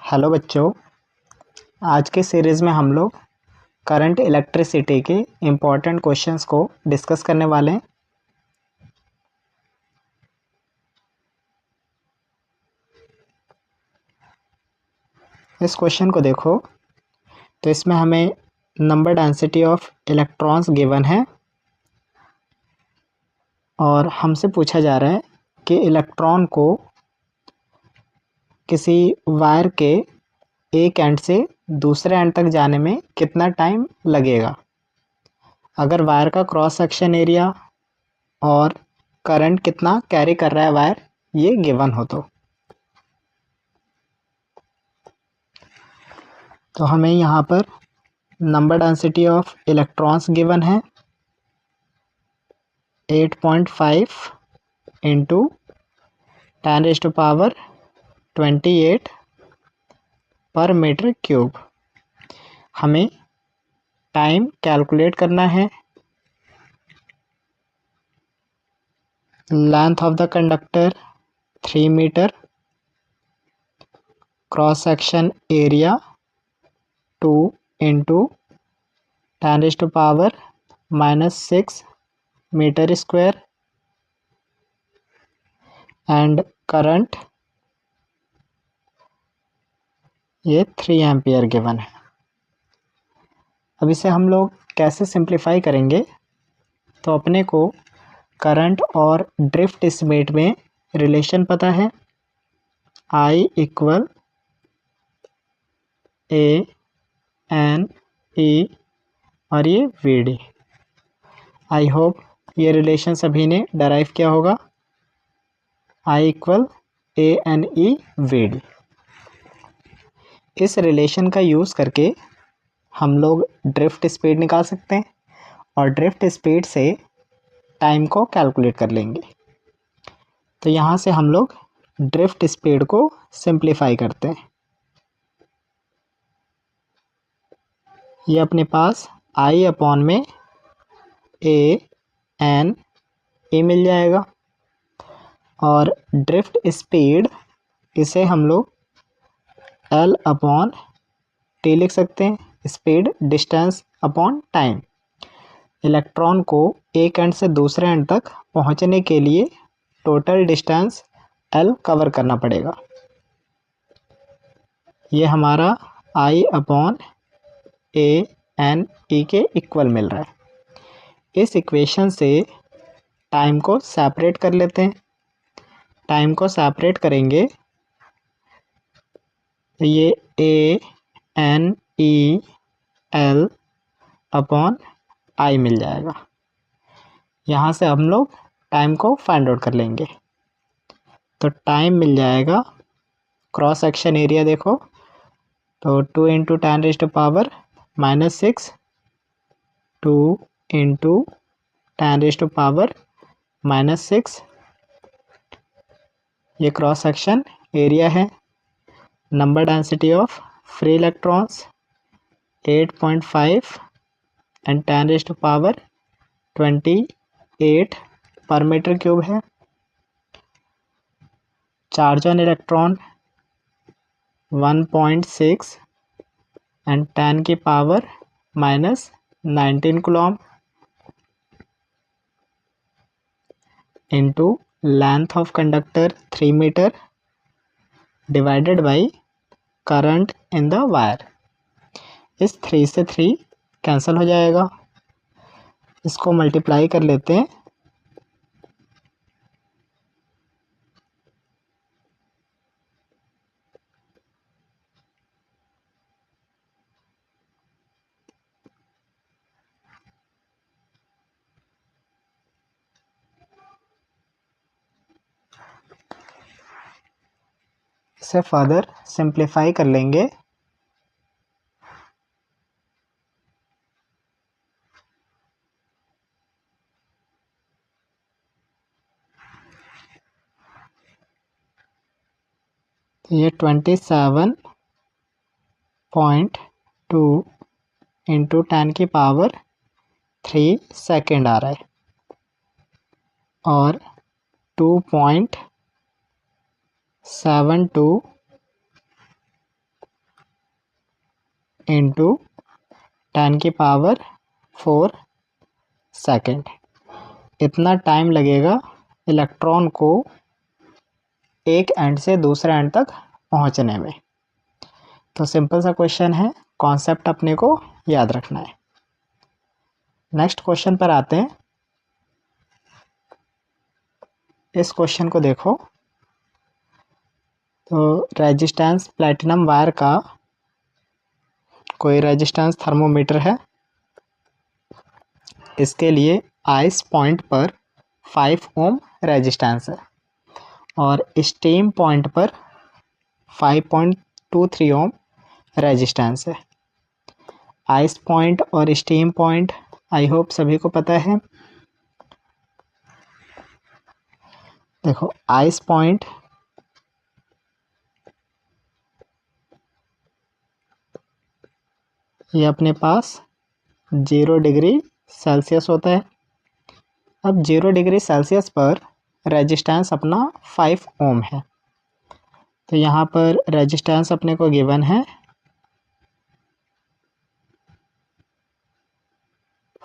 Hello बच्चों, आज के सीरीज़ में हम लोग करंट इलेक्ट्रिसिटी के इम्पोर्टेंट क्वेश्चंस को डिस्कस करने वाले हैं। इस क्वेश्चन को देखो तो इसमें हमें number density of electrons given है और हमसे पूछा जा रहा है कि इलेक्ट्रॉन को किसी वायर के एक एंड से दूसरे एंड तक जाने में कितना टाइम लगेगा। अगर वायर का क्रॉस सेक्शन एरिया और करंट कितना कैरी कर रहा है वायर, ये गिवन हो तो हमें यहाँ पर number density of electrons given है 8.5 इंटू 10⁻28 पर मीटर क्यूब। हमें टाइम कैलकुलेट करना है। Length of the conductor 3 metre, cross section area 2 into 10⁻⁻6 metre square and current ये 3 एम्पियर गिवन है। अब इसे हम लोग कैसे सिंप्लीफाई करेंगे, तो अपने को करंट और ड्रिफ्ट स्पीड में रिलेशन पता है। I इक्वल A_N_E और ये VD। आई होप ये रिलेशन सभी ने डराइव किया होगा। I equal A_N_E VD। इस रिलेशन का यूज़ करके हम लोग ड्रिफ्ट स्पीड निकाल सकते हैं और ड्रिफ्ट स्पीड से टाइम को कैलकुलेट कर लेंगे। तो यहाँ से हम लोग ड्रिफ्ट स्पीड को सिंप्लीफाई करते हैं। ये अपने पास I अपॉन में A_N_E मिल जाएगा और ड्रिफ्ट स्पीड इसे हम लोग L अपॉन T लिख सकते हैं। Speed distance upon time. Electron को एक एंड से दूसरे एंड तक पहुंचने के लिए टोटल डिस्टेंस L कवर करना पड़ेगा। ये हमारा I अपॉन A_N_E के इक्वल मिल रहा है। इस इक्वेशन से टाइम को सेपरेट कर लेते हैं। टाइम को सेपरेट करेंगे तो ये A_N_E_L अपॉन I मिल जाएगा। यहाँ से हम लोग टाइम को फाइंड आउट कर लेंगे। तो टाइम मिल जाएगा, क्रॉस सेक्शन एरिया देखो तो 2 इंटू 10⁻⁻6 2 इंटू 10⁻⁻6 ये क्रॉस सेक्शन एरिया है। Number density of free electrons 8.5 and 10⁻28 per metre cube है। Charge on electron 1.6 and 10⁻⁻19 coulomb into length of conductor 3 metre divided by current in the wire. इस 3 से 3 cancel हो जाएगा। इसको multiply कर लेते हैं। इसे फर्दर सिंप्लीफाई कर लेंगे। ये 27.2 इंटू 10⁻³ सेकेंड आ रहा है और 2.72 इंटू 10⁴ सेकेंड। इतना टाइम लगेगा इलेक्ट्रॉन को एक एंड से दूसरे एंड तक पहुंचने में। तो सिंपल सा क्वेश्चन है, कॉन्सेप्ट अपने को याद रखना है। नेक्स्ट क्वेश्चन पर आते हैं। इस क्वेश्चन को देखो। तो रेजिस्टेंस प्लेटिनम वायर का कोई रेजिस्टेंस थर्मोमीटर है। इसके लिए आइस पॉइंट पर 5 ओम रेजिस्टेंस है और स्टीम पॉइंट पर 5.23 ओम रेजिस्टेंस है। आइस पॉइंट और स्टीम पॉइंट आई होप सभी को पता है। देखो आइस पॉइंट ये अपने पास 0 डिग्री सेल्सियस होता है। अब 0 डिग्री सेल्सियस पर रेजिस्टेंस अपना 5 ओम है। तो यहाँ पर रेजिस्टेंस अपने को गिवन है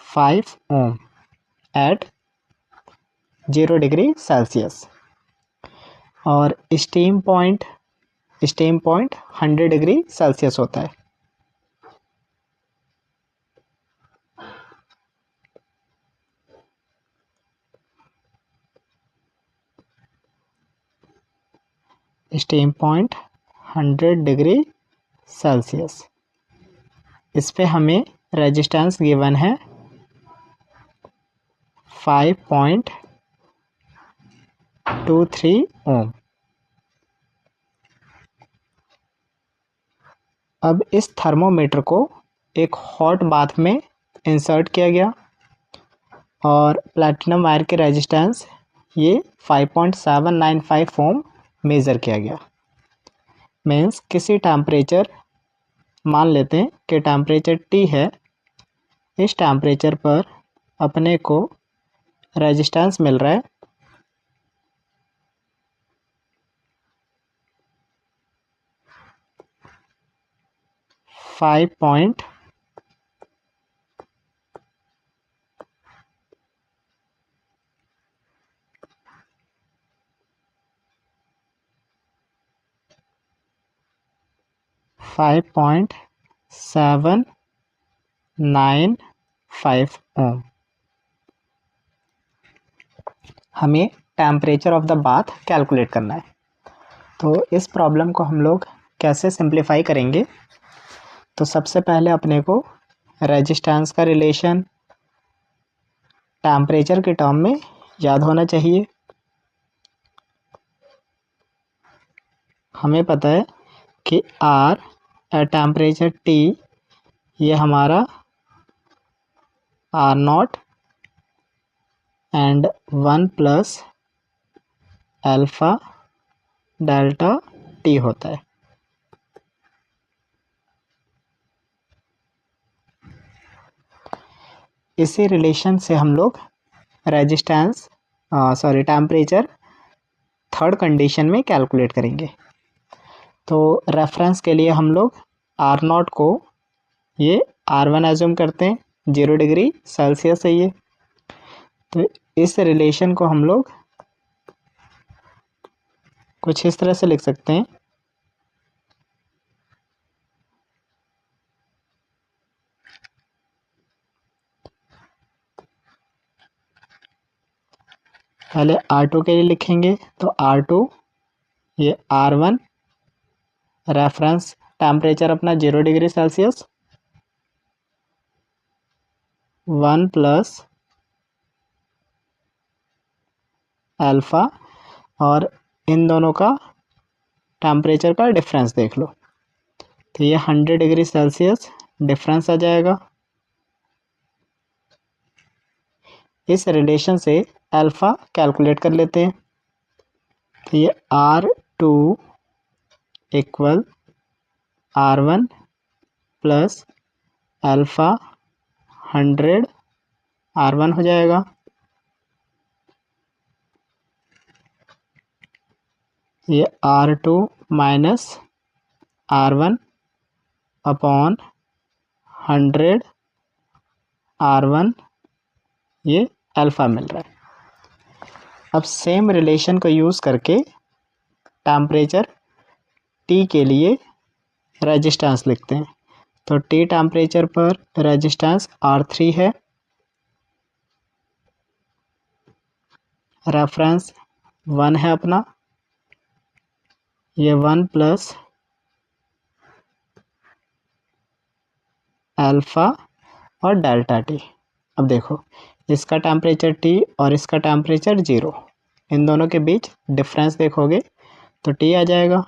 5 ओम एट 0 डिग्री सेल्सियस और स्टीम पॉइंट 100 डिग्री सेल्सियस होता है। Steam point 100 degree Celsius. इस पे हमें रेजिस्टेंस गिवन है 5.23 ओम। अब इस थर्मोमीटर को एक हॉट बाथ में इंसर्ट किया गया और प्लैटिनम वायर के रेजिस्टेंस ये 5.795 ओम मेज़र किया गया। मीन्स किसी टेम्परेचर, मान लेते हैं कि टेम्परेचर T है। इस टेम्परेचर पर अपने को रेजिस्टेंस मिल रहा है 5. 5.795 ओम। हमें temperature of the bath calculate करना है। तो इस प्रॉब्लम को हम लोग कैसे सिंप्लीफाई करेंगे? तो सबसे पहले अपने को रेजिस्टेंस का रिलेशन टेम्परेचर के टर्म में याद होना चाहिए। हमें पता है कि R एट टेम्परेचर T ये हमारा R0 and 1 plus alpha delta T होता है। इसी रिलेशन से हम लोग रेजिस्टेंस टेम्परेचर थर्ड कंडीशन में कैलकुलेट करेंगे। तो रेफरेंस के लिए हम लोग R0 को ये R1 एज्यूम करते हैं, 0 डिग्री सेल्सियस है ये। तो इस रिलेशन को हम लोग कुछ इस तरह से लिख सकते हैं। पहले R2 के लिए लिखेंगे तो R2 ये R1 रेफरेंस टेम्परेचर अपना 0 डिग्री सेल्सियस 1 प्लस अल्फ़ा और इन दोनों का टेम्परेचर का डिफरेंस देख लो। तो ये 100 डिग्री सेल्सियस डिफरेंस आ जाएगा। इस रिलेशन से अल्फ़ा कैलकुलेट कर लेते हैं। तो ये R2 equal R1 plus alpha 100 R1 हो जाएगा। ये R2 minus R1 upon 100 R1, ये अल्फ़ा मिल रहा है। अब सेम रिलेशन को यूज़ करके टेम्परेचर T के लिए रेजिस्टेंस लिखते हैं। तो T टेम्परेचर पर रेजिस्टेंस R3 है, रेफरेंस 1 है अपना, ये 1 प्लस अल्फ़ा और डेल्टा T। अब देखो, इसका टेम्परेचर T और इसका टेम्परेचर 0, इन दोनों के बीच डिफरेंस देखोगे तो T आ जाएगा।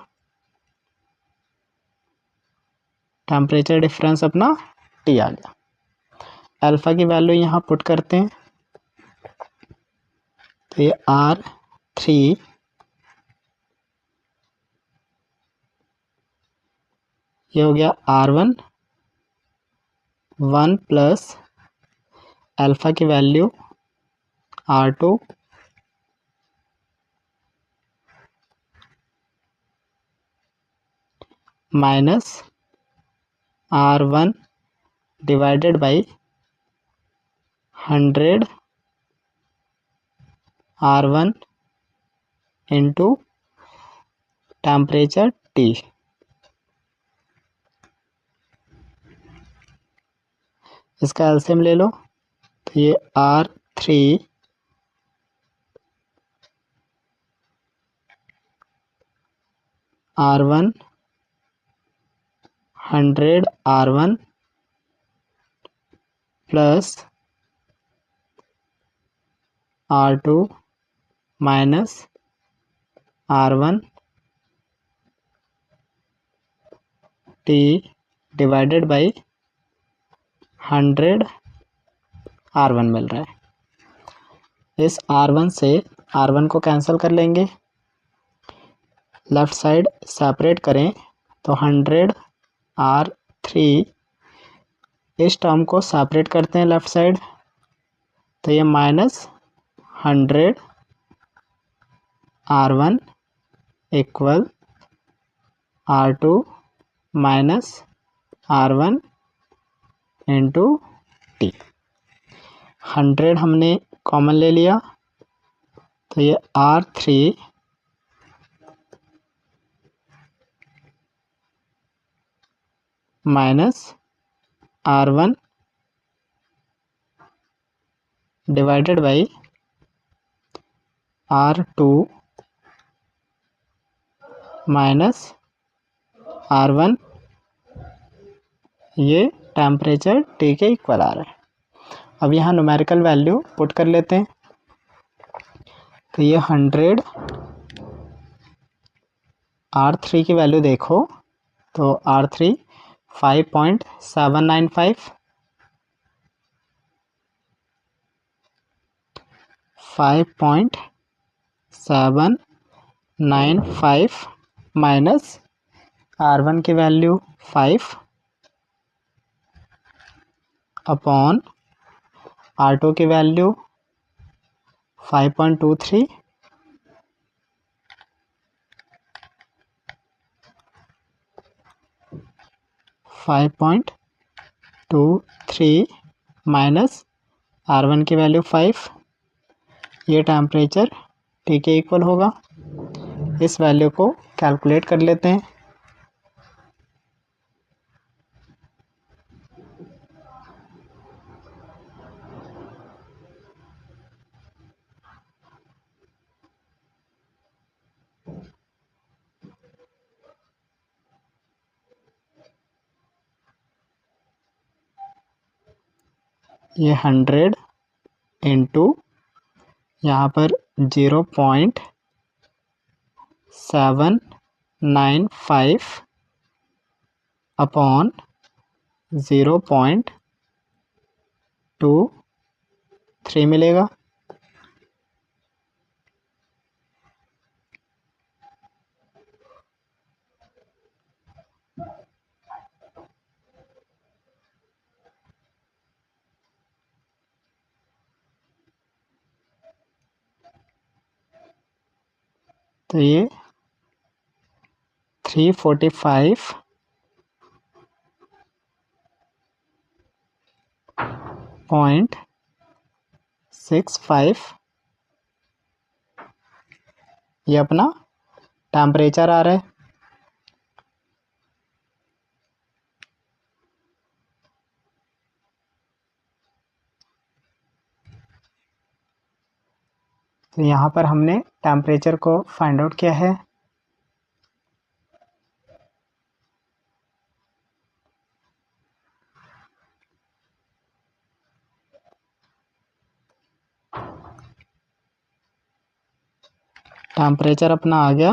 टेम्परेचर डिफरेंस अपना T आ गया। अल्फ़ा की वैल्यू यहाँ पुट करते हैं, तो ये R3 ये हो गया R1, 1 प्लस अल्फ़ा की value R2 minus R1 divided by 100 R1 into temperature T। इसका एलसीएम ले लो, तो ये R3 R1 100 R1 plus R2 minus R1 T divided by 100 R1 मिल रहा है। इस R1 से R1 को कैंसिल कर लेंगे, लेफ्ट साइड सेपरेट करें तो 100 R3, इस टर्म को सेपरेट करते हैं लेफ्ट साइड, तो ये minus 100 R1 equal R2 minus R1 into T। 100 हमने कॉमन ले लिया, तो ये R3 minus R1 divided by R2 minus R1, ये टेम्परेचर T के इक्वल आ रहा है। अब यहाँ न्यूमेरिकल वैल्यू पुट कर लेते हैं, तो ये 100 R3 की वैल्यू देखो, तो R3 5.795 5.795 माइनस R1 की वैल्यू 5 अपॉन R2 की वैल्यू 5.23 5.23 माइनस R1 की वैल्यू 5, ये टेम्परेचर T के इक्वल होगा। इस वैल्यू को कैलकुलेट कर लेते हैं, ये 100 इंटू यहाँ पर 0.795 अपॉन 0.23 मिलेगा। तो ये 345 0.65 ये अपना टेम्परेचर आ रहा है। तो यहाँ पर हमने टेम्परेचर को फाइंड आउट किया है। टेम्परेचर अपना आ गया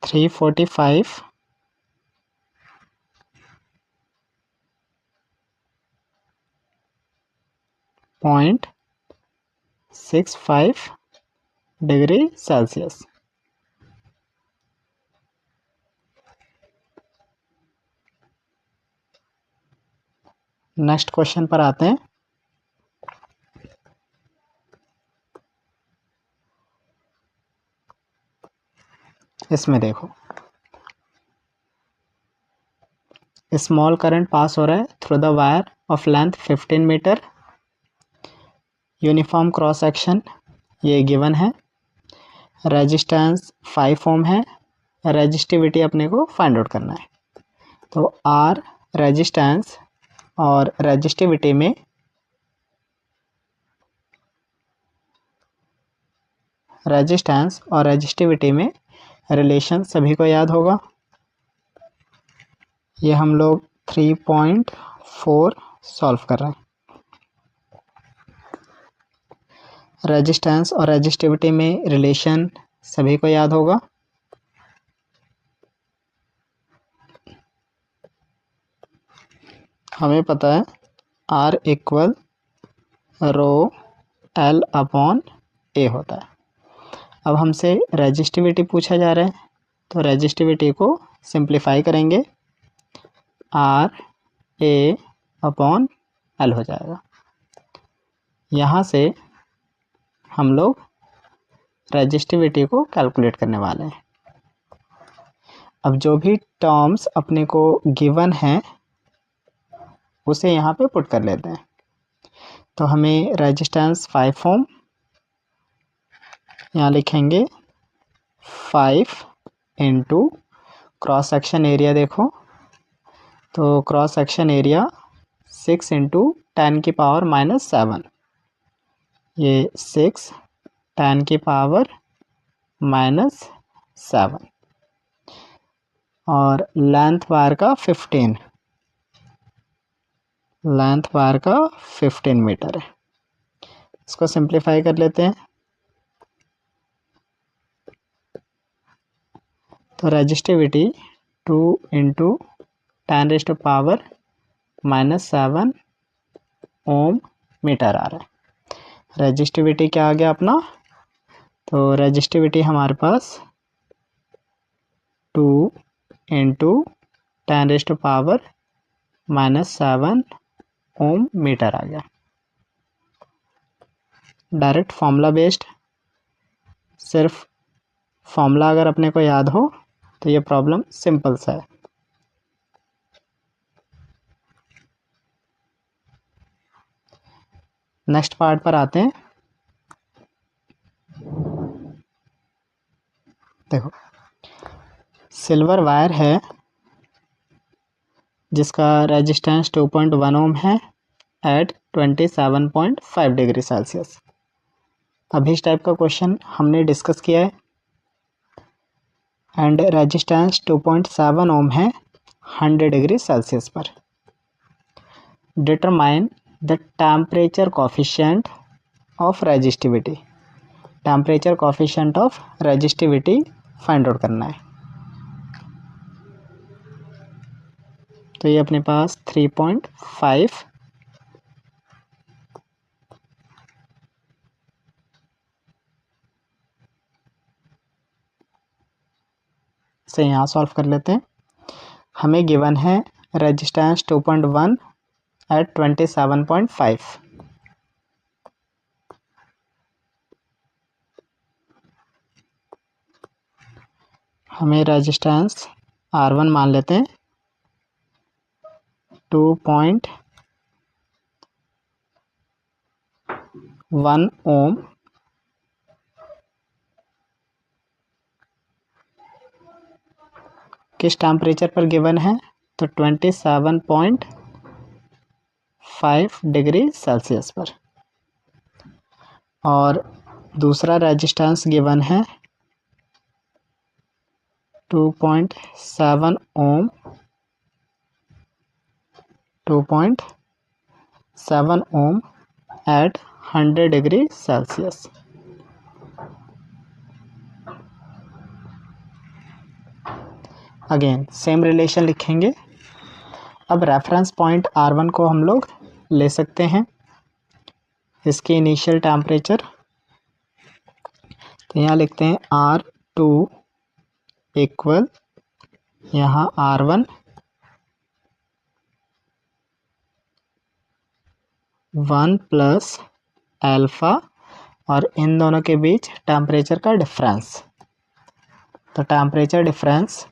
345.65 डिग्री सेल्सियस। नेक्स्ट क्वेश्चन पर आते हैं। इसमें देखो, स्मॉल करंट पास हो रहा है through the wire of length 15 metre, uniform cross section ये गिवन है, रेजिस्टेंस 5 ओम है, रेजिस्टिविटी अपने को फाइंड आउट करना है। तो आर रेजिस्टेंस और रेजिस्टिविटी में रिलेशन सभी को याद होगा। ये हम लोग 3.4 सॉल्व कर रहे हैं। रेजिस्टेंस और रेजिस्टिविटी में रिलेशन सभी को याद होगा। हमें पता है R equal rho L upon A होता है। अब हमसे रेजिस्टिविटी पूछा जा रहा है, तो रेजिस्टिविटी को सिंप्लीफाई करेंगे, R A अपॉन L हो जाएगा। यहाँ से हम लोग रेजिस्टिविटी को कैलकुलेट करने वाले हैं। अब जो भी टर्म्स अपने को गिवन है उसे यहाँ पे पुट कर लेते हैं। तो हमें रेजिस्टेंस 5 ओम, यहाँ लिखेंगे 5 इंटू क्रॉस सेक्शन एरिया। देखो तो क्रॉस सेक्शन एरिया 6 इंटू 10 की पावर -7, ये 6 10 की पावर -7 और लेंथ वायर का 15 मीटर है। इसको सिंप्लीफाई कर लेते हैं। तो रेजिस्टिविटी 2 इंटू 10⁻⁻7 ओम मीटर आ रहा है। रेजिस्टिविटी क्या आ गया अपना? तो रेजिस्टिविटी हमारे पास 2 इंटू 10⁻⁻7 ओम मीटर आ गया। डायरेक्ट फॉर्मूला बेस्ड, सिर्फ फॉर्मूला अगर अपने को याद हो तो ये प्रॉब्लम सिंपल सा है। नेक्स्ट पार्ट पर आते हैं। देखो, सिल्वर वायर है जिसका रेजिस्टेंस 2.1 ओम है एट 27.5 डिग्री सेल्सियस। अभी इस टाइप का क्वेश्चन हमने डिस्कस किया है एंड रेजिस्टेंस 2.7 ओम है 100 डिग्री सेल्सियस पर। Determine the temperature coefficient of resistivity. Temperature coefficient of resistivity find out करना है। तो ये अपने पास 3.5 से यहाँ सॉल्व कर लेते हैं। हमें गिवन है रेजिस्टेंस 2.1 एट 27.5। हमें रेजिस्टेंस R1 मान लेते हैं 2.1 1 ओम किस टेम्परेचर पर गिवन है, तो 27.5 डिग्री सेल्सियस पर। और दूसरा रेजिस्टेंस गिवन है 2.7 ohm 2.7 ohm at 100 degree Celsius. Again same relation लिखेंगे। अब रेफरेंस पॉइंट R1 को हम लोग ले सकते हैं, इसकी इनिशियल टेम्परेचर, तो यहाँ लिखते हैं R2 इक्वल यहाँ R1 1 प्लस अल्फ़ा और इन दोनों के बीच टेम्परेचर का डिफरेंस। तो टेम्परेचर डिफरेंस,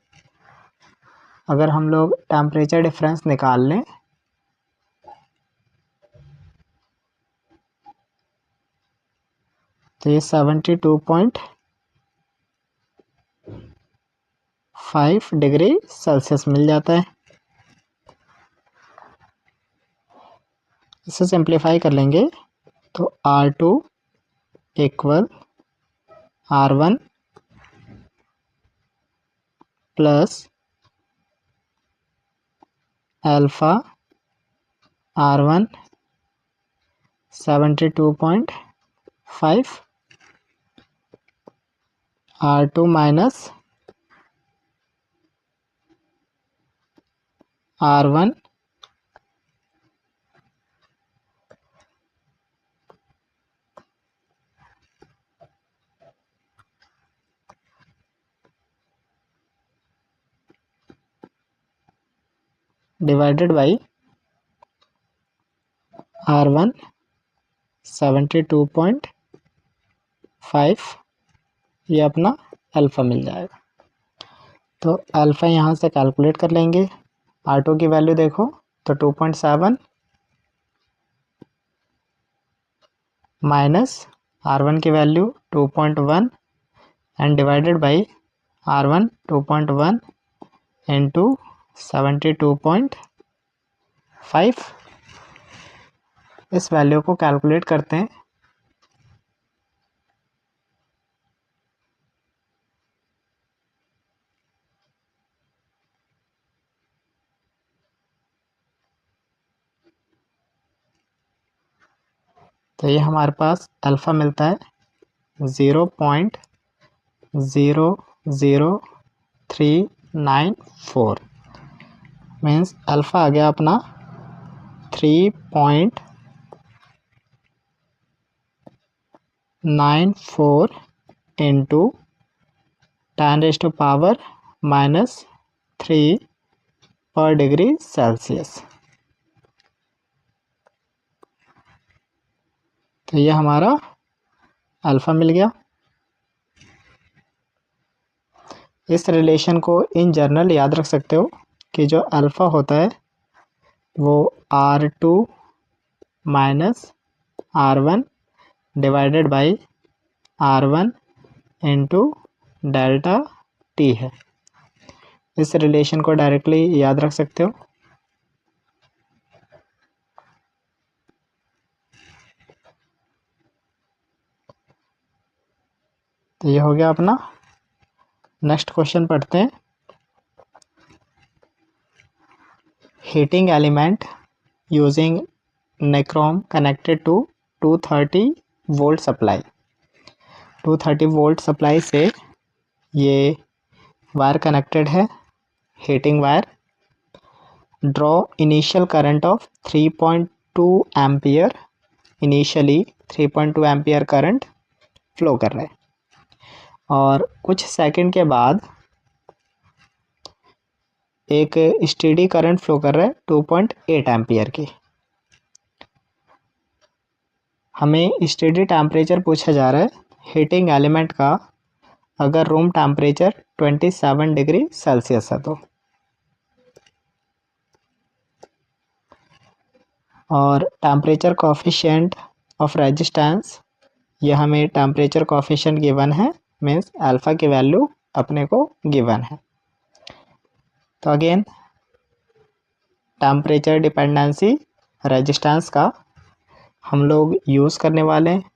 अगर हम लोग टेम्परेचर डिफरेंस निकाल लें तो ये 72.5 डिग्री सेल्सियस मिल जाता है। इसे सिंप्लीफाई कर लेंगे तो R2 equal R1 plus alpha R1 72.5 R2 minus R1 divided by R1 72.5, ये अपना अल्फ़ा मिल जाएगा। तो अल्फ़ा यहाँ से कैलकुलेट कर लेंगे। R2 की वैल्यू देखो तो 2.7 माइनस R1 की value 2.1 and divided by R1 2.1 into 72.5। इस वैल्यू को कैलकुलेट करते हैं तो ये हमारे पास अल्फ़ा मिलता है 0.00394, मीन्स अल्फ़ा आ गया अपना 3.94 इंटू 10⁻³ पर डिग्री सेल्सियस। तो ये हमारा अल्फ़ा मिल गया। इस रिलेशन को इन जनरल याद रख सकते हो कि जो अल्फ़ा होता है वो R2 minus R1 divided by R1 into delta T है। इस रिलेशन को डायरेक्टली याद रख सकते हो। तो ये हो गया अपना। नेक्स्ट क्वेश्चन पढ़ते हैं। Heating element using nichrome connected to 230 volt supply. 230 volt supply से ये वायर कनेक्टेड है, heating wire. Draw initial current of 3.2 ampere. Initially 3.2 ampere current flow कर रहा है और कुछ सेकंड के बाद एक स्टेडी करंट फ्लो कर रहा है 2.8 एम्पियर की। हमें स्टेडी टेम्परेचर पूछा जा रहा है हीटिंग एलिमेंट का अगर रूम टेम्परेचर 27 डिग्री सेल्सियस है तो। और टेम्परेचर कोएफिशिएंट ऑफ रेजिस्टेंस, ये हमें टेम्परेचर कोफिशिएंट गिवन है, मीन्स अल्फ़ा की वैल्यू अपने को गिवन है। तो अगेन टेम्परेचर डिपेंडेंसी रेजिस्टेंस का हम लोग यूज़ करने वाले हैं।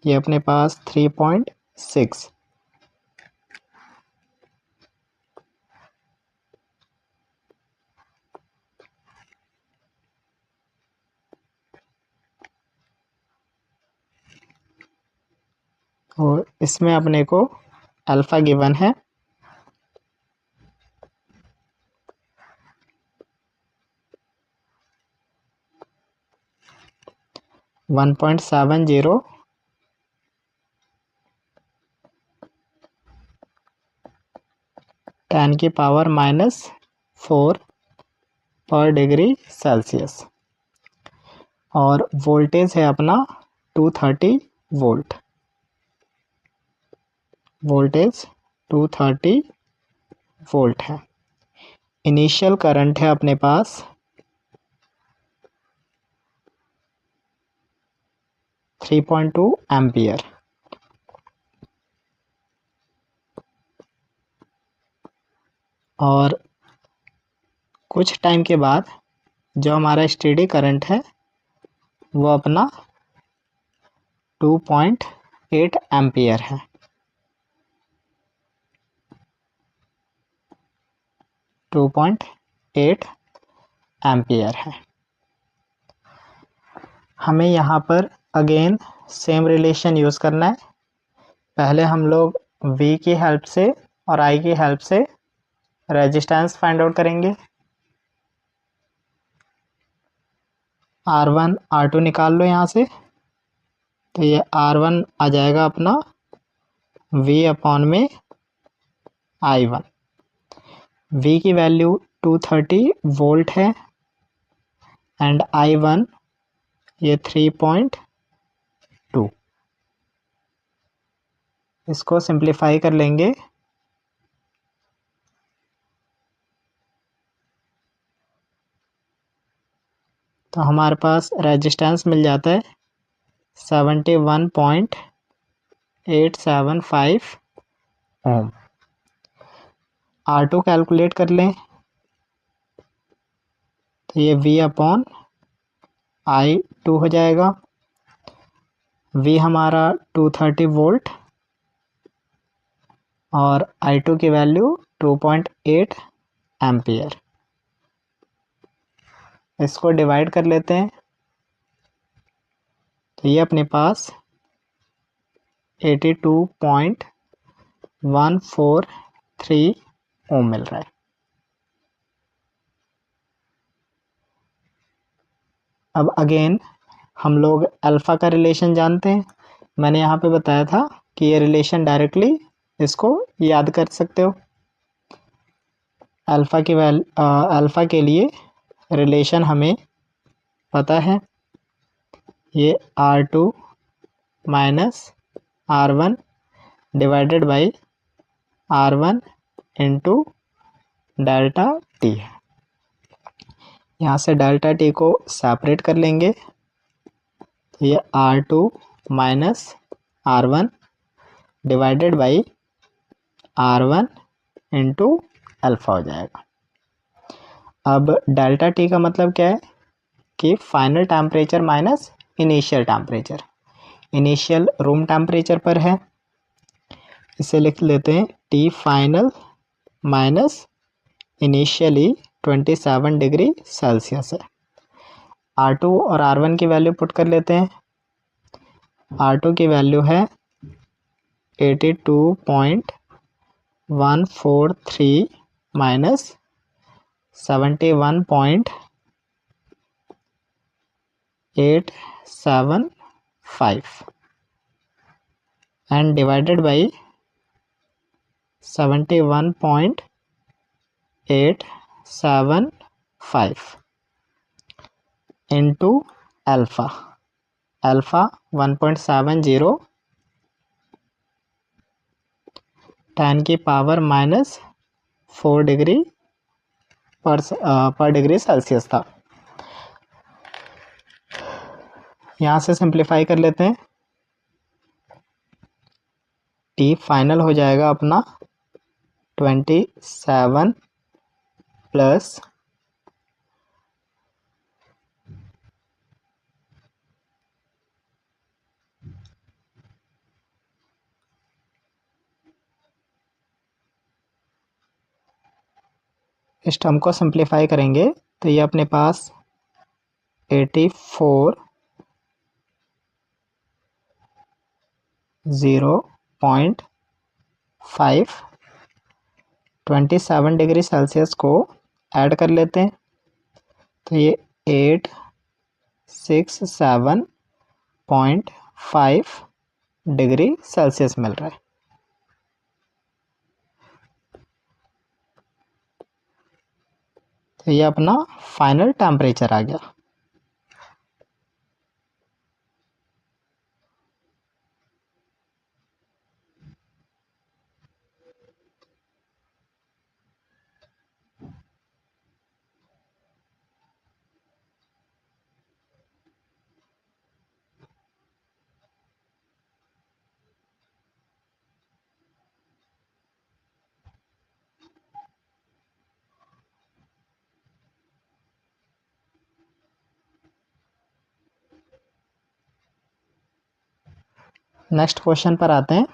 ये अपने पास 3.6, और इसमें अपने को अल्फ़ा गिवन है 1.70 10⁻⁻⁴ पर डिग्री सेल्सियस, और वोल्टेज है अपना 230 वोल्ट। वोल्टेज 230 वोल्ट है। इनिशियल करंट है अपने पास 3.2 एम्पियर। और कुछ टाइम के बाद जो हमारा स्टेडी करंट है वो अपना 2.8 एम्पियर है। 2.8 एम्पियर है। हमें यहाँ पर अगेन सेम रिलेशन यूज़ करना है। पहले हम लोग V की हेल्प से और I की हेल्प से रेजिस्टेंस फाइंड आउट करेंगे। R1 R2 निकाल लो यहाँ से, तो ये R1 आ जाएगा अपना V अपॉन में I1। V की वैल्यू 230 वोल्ट है एंड I1 ये 3.2। इसको सिंप्लीफाई कर लेंगे तो हमारे पास रेजिस्टेंस मिल जाता है 71.875 ओम। R2 कैलकुलेट कर लें तो ये V अपॉन I2 हो जाएगा। V हमारा 230 वोल्ट और I2 की वैल्यू 2.8 एम्पियर। इसको डिवाइड कर लेते हैं तो ये अपने पास 82.143 ओम मिल रहा है। अब अगेन हम लोग अल्फ़ा का रिलेशन जानते हैं। मैंने यहाँ पे बताया था कि ये रिलेशन डायरेक्टली इसको याद कर सकते हो। अल्फ़ा के लिए रिलेशन हमें पता है, ये R2 minus R1 divided by R1 into delta T है। यहाँ से डेल्टा टी को सेपरेट कर लेंगे तो ये R2 minus R1 divided by R1 into alpha हो जाएगा। अब डेल्टा टी का मतलब क्या है कि final temperature minus initial temperature. Initial room temperature पर है, इसे लिख लेते हैं T final minus initially 27 degree Celsius है। R2 और R1 की वैल्यू पुट कर लेते हैं। R2 की वैल्यू है 82.143 minus 71.875 and divided by 71.875 into alpha 1.70 10⁻⁴ degree पर डिग्री सेल्सियस था। यहाँ से सिंप्लीफाई कर लेते हैं। टी फाइनल हो जाएगा अपना 27 प्लस इस टर्म को सिंप्लीफाई करेंगे तो ये अपने पास 84 0.5 27 डिग्री सेल्सियस को ऐड कर लेते हैं तो ये 867.5 डिग्री सेल्सियस मिल रहा है। तो ये अपना फाइनल टेम्परेचर आ गया। नेक्स्ट क्वेश्चन पर आते हैं।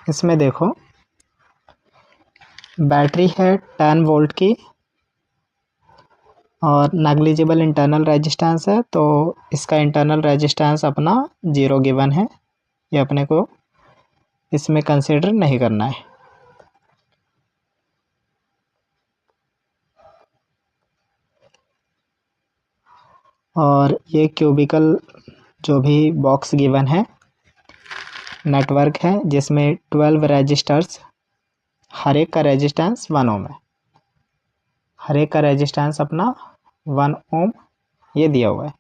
इसमें देखो बैटरी है 10 वोल्ट की और नेग्लिजिबल इंटरनल रेजिस्टेंस है, तो इसका इंटरनल रेजिस्टेंस अपना 0 गिवन है, ये अपने को इसमें कंसिडर नहीं करना है। और ये क्यूबिकल जो भी बॉक्स गिवन है नेटवर्क है जिसमें 12 रेजिस्टर्स, हर एक का रेजिस्टेंस 1 ओम है, हर एक का रेजिस्टेंस अपना 1 ओम ये दिया हुआ है।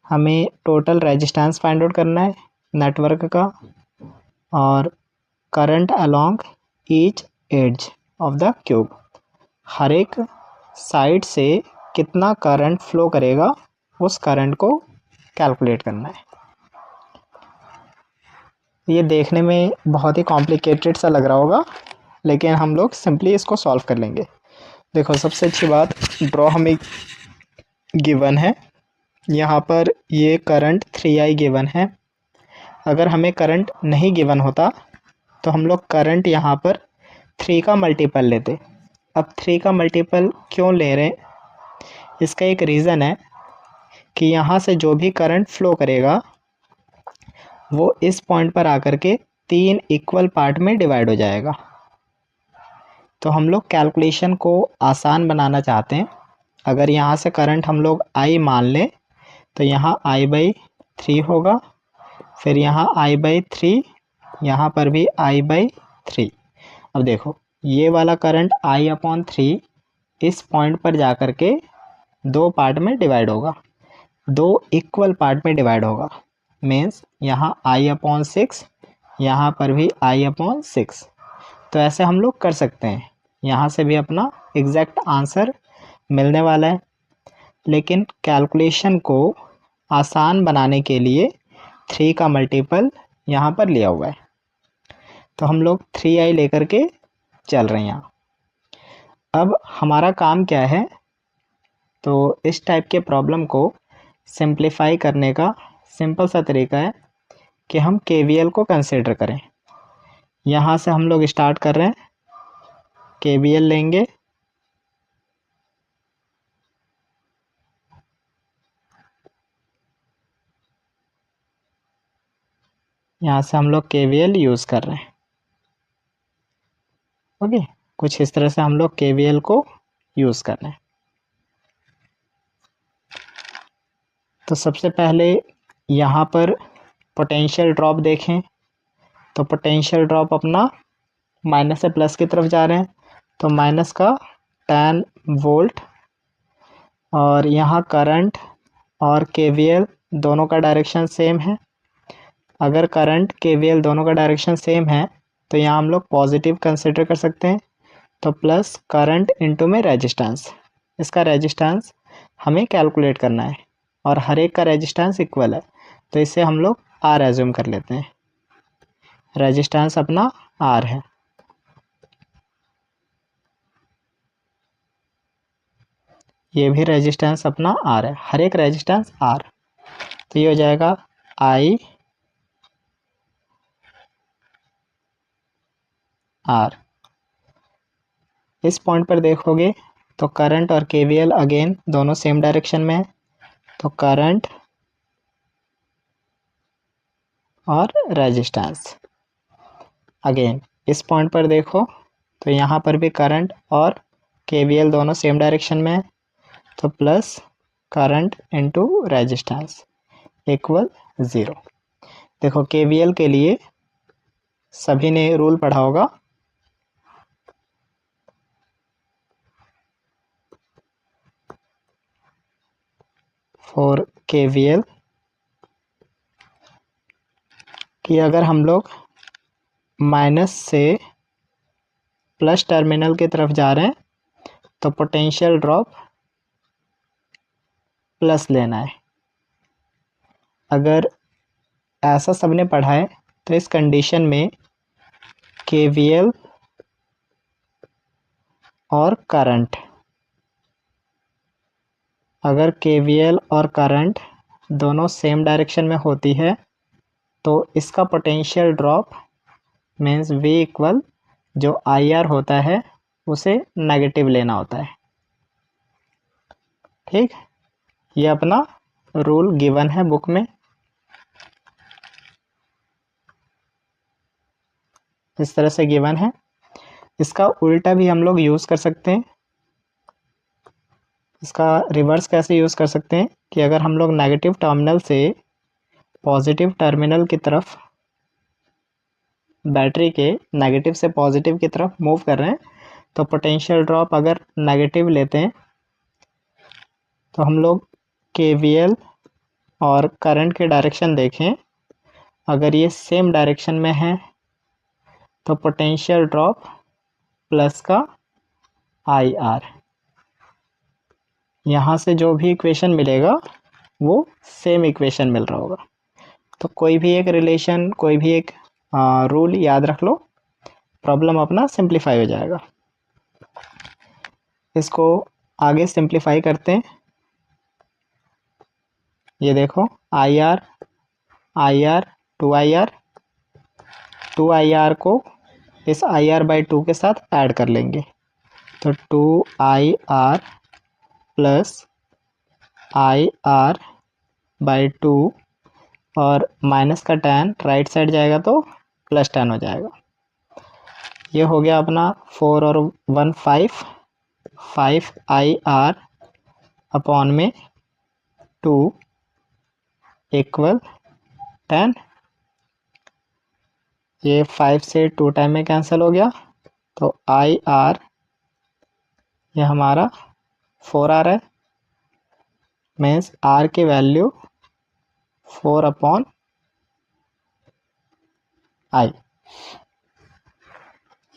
हमें टोटल रेजिस्टेंस फाइंड आउट करना है नेटवर्क का और current along each edge of the cube, हर एक साइड से कितना करंट फ्लो करेगा उस करंट को कैलकुलेट करना है। ये देखने में बहुत ही कॉम्प्लिकेटेड सा लग रहा होगा, लेकिन हम लोग सिंपली इसको सॉल्व कर लेंगे। देखो सबसे अच्छी बात, ड्रॉ हमें गिवन है, यहाँ पर ये करंट 3i गिवन है। अगर हमें करंट नहीं गिवन होता तो हम लोग करंट यहाँ पर 3 का मल्टीपल लेते। अब 3 का मल्टीपल क्यों ले रहे हैं, इसका एक रीज़न है कि यहाँ से जो भी करंट फ्लो करेगा वो इस पॉइंट पर आकर के 3 इक्वल पार्ट में डिवाइड हो जाएगा। तो हम लोग कैलकुलेशन को आसान बनाना चाहते हैं। अगर यहाँ से करंट हम लोग I मान लें तो यहाँ I/3 होगा, फिर यहाँ I/3, यहाँ पर भी I/3। अब देखो ये वाला करंट I/3 इस पॉइंट पर जाकर के 2 पार्ट में डिवाइड होगा, 2 इक्वल पार्ट में डिवाइड होगा। मीन्स यहाँ I/6, यहाँ पर भी I/6। तो ऐसे हम लोग कर सकते हैं, यहाँ से भी अपना एग्जैक्ट आंसर मिलने वाला है। लेकिन कैलकुलेशन को आसान बनाने के लिए 3 का मल्टीपल यहाँ पर लिया हुआ है, तो हम लोग 3i लेकर के चल रहे हैं यहाँ। अब हमारा काम क्या है, तो इस टाइप के प्रॉब्लम को सिंप्लीफाई करने का सिंपल सा तरीका है कि हम KVL को कंसिडर करें। यहाँ से हम लोग स्टार्ट कर रहे हैं, KVL लेंगे, यहाँ से हम लोग KVL यूज़ कर रहे हैं। ओके, कुछ इस तरह से हम लोग KVL को यूज़ कर रहे हैं। तो सबसे पहले यहाँ पर पोटेंशियल ड्रॉप देखें, तो पोटेंशियल ड्रॉप अपना माइनस से प्लस की तरफ जा रहे हैं, तो माइनस का 10 वोल्ट, और यहाँ करंट और KVL दोनों का डायरेक्शन सेम है, अगर करंट केवीएल दोनों का डायरेक्शन सेम है तो यहाँ हम लोग पॉजिटिव कंसिडर कर सकते हैं। तो प्लस करंट इनटू में रेजिस्टेंस, इसका रेजिस्टेंस हमें कैलकुलेट करना है और हर एक का रेजिस्टेंस इक्वल है, तो इसे हम लोग आर एज्यूम कर लेते हैं। रेजिस्टेंस अपना आर है। ये भी रेजिस्टेंस अपना आर है, हर एक रेजिस्टेंस आर। तो ये हो जाएगा आई आर। इस पॉइंट पर देखोगे तो करंट और केवीएल अगेन दोनों सेम डायरेक्शन में है, तो करंट और रेजिस्टेंस। अगेन इस पॉइंट पर देखो तो यहाँ पर भी करंट और केवीएल दोनों सेम डायरेक्शन में है, तो plus current into resistance equal 0। देखो केवीएल के लिए सभी ने रूल पढ़ा होगा, फॉर केवीएल कि अगर हम लोग माइनस से प्लस टर्मिनल की तरफ जा रहे हैं तो पोटेंशियल ड्रॉप प्लस लेना है। अगर ऐसा सबने पढ़ा है तो इस कंडीशन में केवीएल और करंट, अगर केवीएल और करंट दोनों सेम डायरेक्शन में होती है तो इसका potential drop means V equal जो IR होता है उसे नेगेटिव लेना होता है। ठीक, ये अपना रूल गिवन है बुक में, इस तरह से गिवन है। इसका उल्टा भी हम लोग यूज़ कर सकते हैं। इसका रिवर्स कैसे यूज़ कर सकते हैं कि अगर हम लोग नेगेटिव टर्मिनल से पॉजिटिव टर्मिनल की तरफ, बैटरी के नेगेटिव से पॉजिटिव की तरफ मूव कर रहे हैं तो पोटेंशियल ड्रॉप अगर नेगेटिव लेते हैं तो हम लोग केवीएल और करंट के डायरेक्शन देखें, अगर ये सेम डायरेक्शन में है तो पोटेंशियल ड्रॉप प्लस का IR, यहाँ से जो भी इक्वेशन मिलेगा वो सेम इक्वेशन मिल रहा होगा। तो कोई भी एक रिलेशन, कोई भी एक रूल याद रख लो, प्रॉब्लम अपना सिंप्लीफाई हो जाएगा। इसको आगे सिंप्लीफाई करते हैं। ये देखो IR, IR, 2IR, 2IR को इस IR/2 के साथ ऐड कर लेंगे तो 2IR प्लस IR/2 और माइनस का tan राइट साइड जाएगा तो प्लस tan हो जाएगा। ये हो गया अपना 4 और 1 5, 5 IR अपॉन में 2 इक्वल 10। ये 5 से 2 टाइम में कैंसिल हो गया तो IR ये हमारा 4 आ रहा है, मीन्स R की वैल्यू 4 अपॉन I,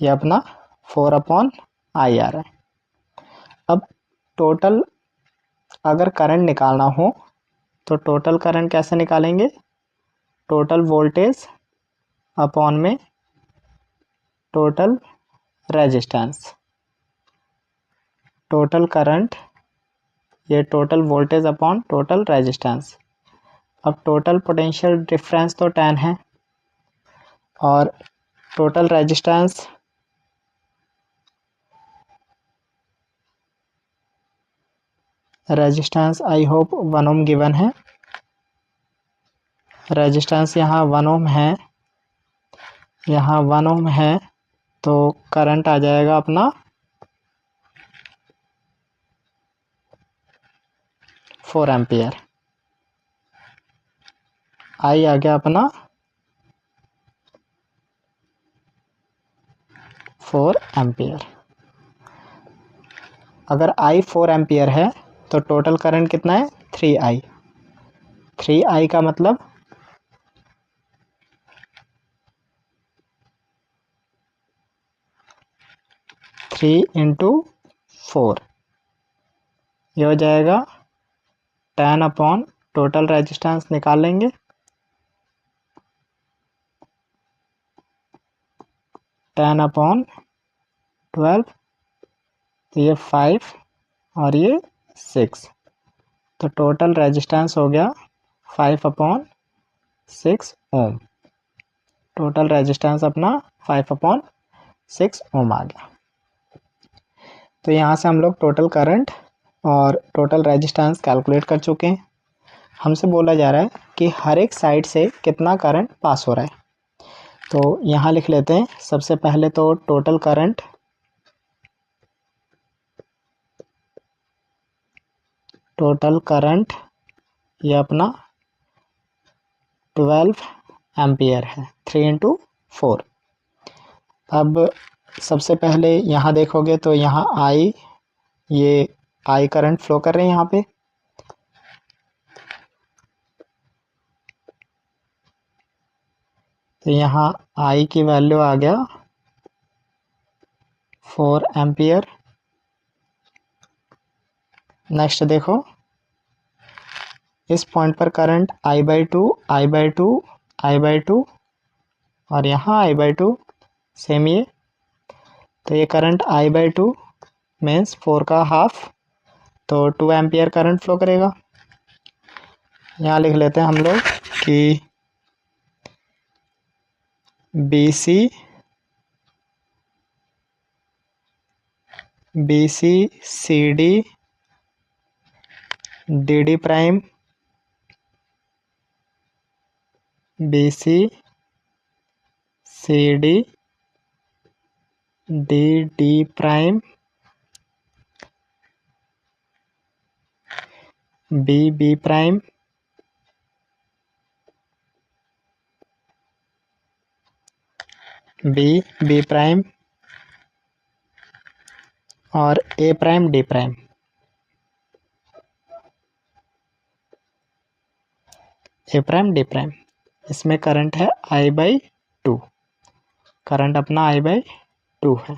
ये अपना 4 अपॉन I आ रहा है। अब टोटल अगर करंट निकालना हो तो टोटल करंट कैसे निकालेंगे, टोटल वोल्टेज अपॉन में टोटल रेजिस्टेंस। टोटल करंट ये total voltage upon total resistance. अब टोटल पोटेंशियल डिफरेंस तो 10 है और total resistance I hope 1 ohm given है। रेजिस्टेंस यहाँ 1 ओम है, यहाँ 1 ओम है, तो करंट आ जाएगा अपना 4 एम्पियर। आई आ गया अपना 4 एम्पियर। अगर आई 4 एम्पियर है तो टोटल करंट कितना है 3I। 3I का मतलब 3 इंटू 4, ये हो जाएगा 10 अपॉन टोटल रेजिस्टेंस निकाल लेंगे, 10 अपॉन 12, तो ये 5 और ये 6, तो टोटल रेजिस्टेंस हो गया 5 अपॉन 6 ओम। टोटल रेजिस्टेंस अपना 5 अपॉन 6 ओम आ गया। तो यहाँ से हम लोग टोटल करंट और टोटल रेजिस्टेंस कैलकुलेट कर चुके हैं। हमसे बोला जा रहा है कि हर एक साइड से कितना करंट पास हो रहा है। तो यहाँ लिख लेते हैं सबसे पहले तो टोटल करंट, ये अपना 12 एम्पियर है, 3 इंटू 4। अब सबसे पहले यहाँ देखोगे तो यहाँ ये आई करंट फ्लो कर रहे हैं यहाँ पे, तो यहाँ आई की वैल्यू आ गया 4 एम्पियर। नेक्स्ट देखो, इस पॉइंट पर करंट I/2 और यहाँ I/2 सेम ये, तो ये करंट I/2 मीन्स 4 का हाफ, तो 2 एम्पियर करंट फ्लो करेगा। यहाँ लिख लेते हैं हम लोग कि BC CD DD prime, BC CD DD prime, BB prime, B prime और A prime D prime. A prime D prime, इसमें करंट है I/2, करंट अपना I/2 है,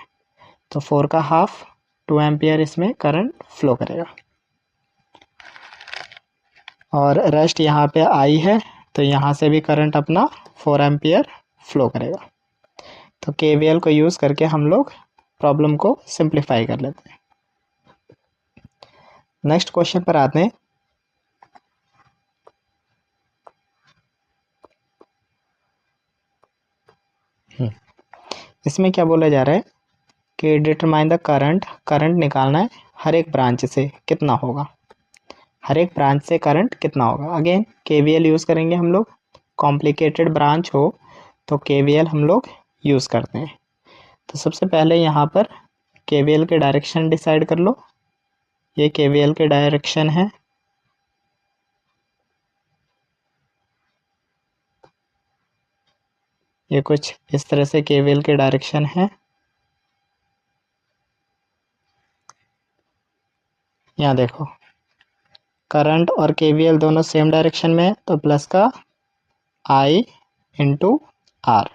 तो 4 का हाफ 2 एम्पियर इसमें करंट फ्लो करेगा और रेस्ट यहाँ पे I है, तो यहाँ से भी करंट अपना 4 एम्पियर फ्लो करेगा। तो KVL को यूज़ करके हम लोग प्रॉब्लम को सिंप्लीफाई कर लेते हैं। नेक्स्ट क्वेश्चन पर आते हैं। इसमें क्या बोला जा रहा है कि डिटरमाइन द करंट निकालना है हर एक ब्रांच से कितना होगा, हर एक ब्रांच से करंट कितना होगा। अगेन KVL यूज़ करेंगे हम लोग, कॉम्प्लिकेटेड ब्रांच हो तो KVL हम लोग यूज़ करते हैं। तो सबसे पहले यहाँ पर KVL के डायरेक्शन डिसाइड कर लो, ये KVL के डायरेक्शन है, ये कुछ इस तरह से KVL के डायरेक्शन है। यहाँ देखो करंट और KVL दोनों सेम डायरेक्शन में है, तो प्लस का I इंटू R,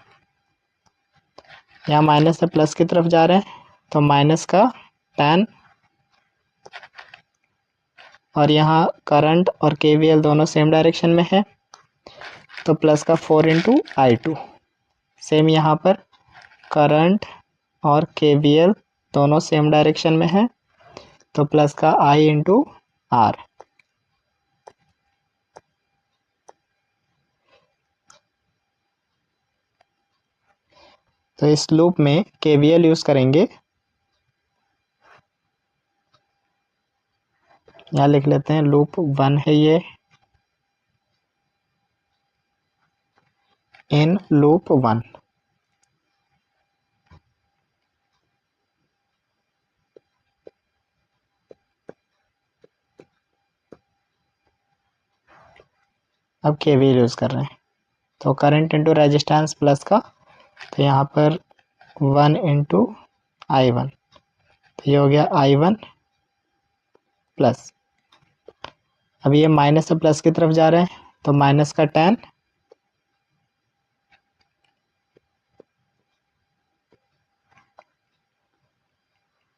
यहाँ माइनस से प्लस की तरफ जा रहे हैं तो माइनस का 10, और यहाँ करंट और KVL दोनों सेम डायरेक्शन में है तो प्लस का 4 इंटू I2। सेम यहाँ पर करंट और KVL दोनों सेम डायरेक्शन में है तो प्लस का I इंटू R। तो इस लूप में KVL यूज़ करेंगे, यहाँ लिख लेते हैं लूप 1 है ये, इन लूप 1। अब KVL यूज़ कर रहे हैं तो करंट इंटू रेजिस्टेंस प्लस का, तो यहाँ पर 1 इंटू I1, तो ये हो गया I1 प्लस। अब ये माइनस से प्लस की तरफ जा रहे हैं तो माइनस का 10,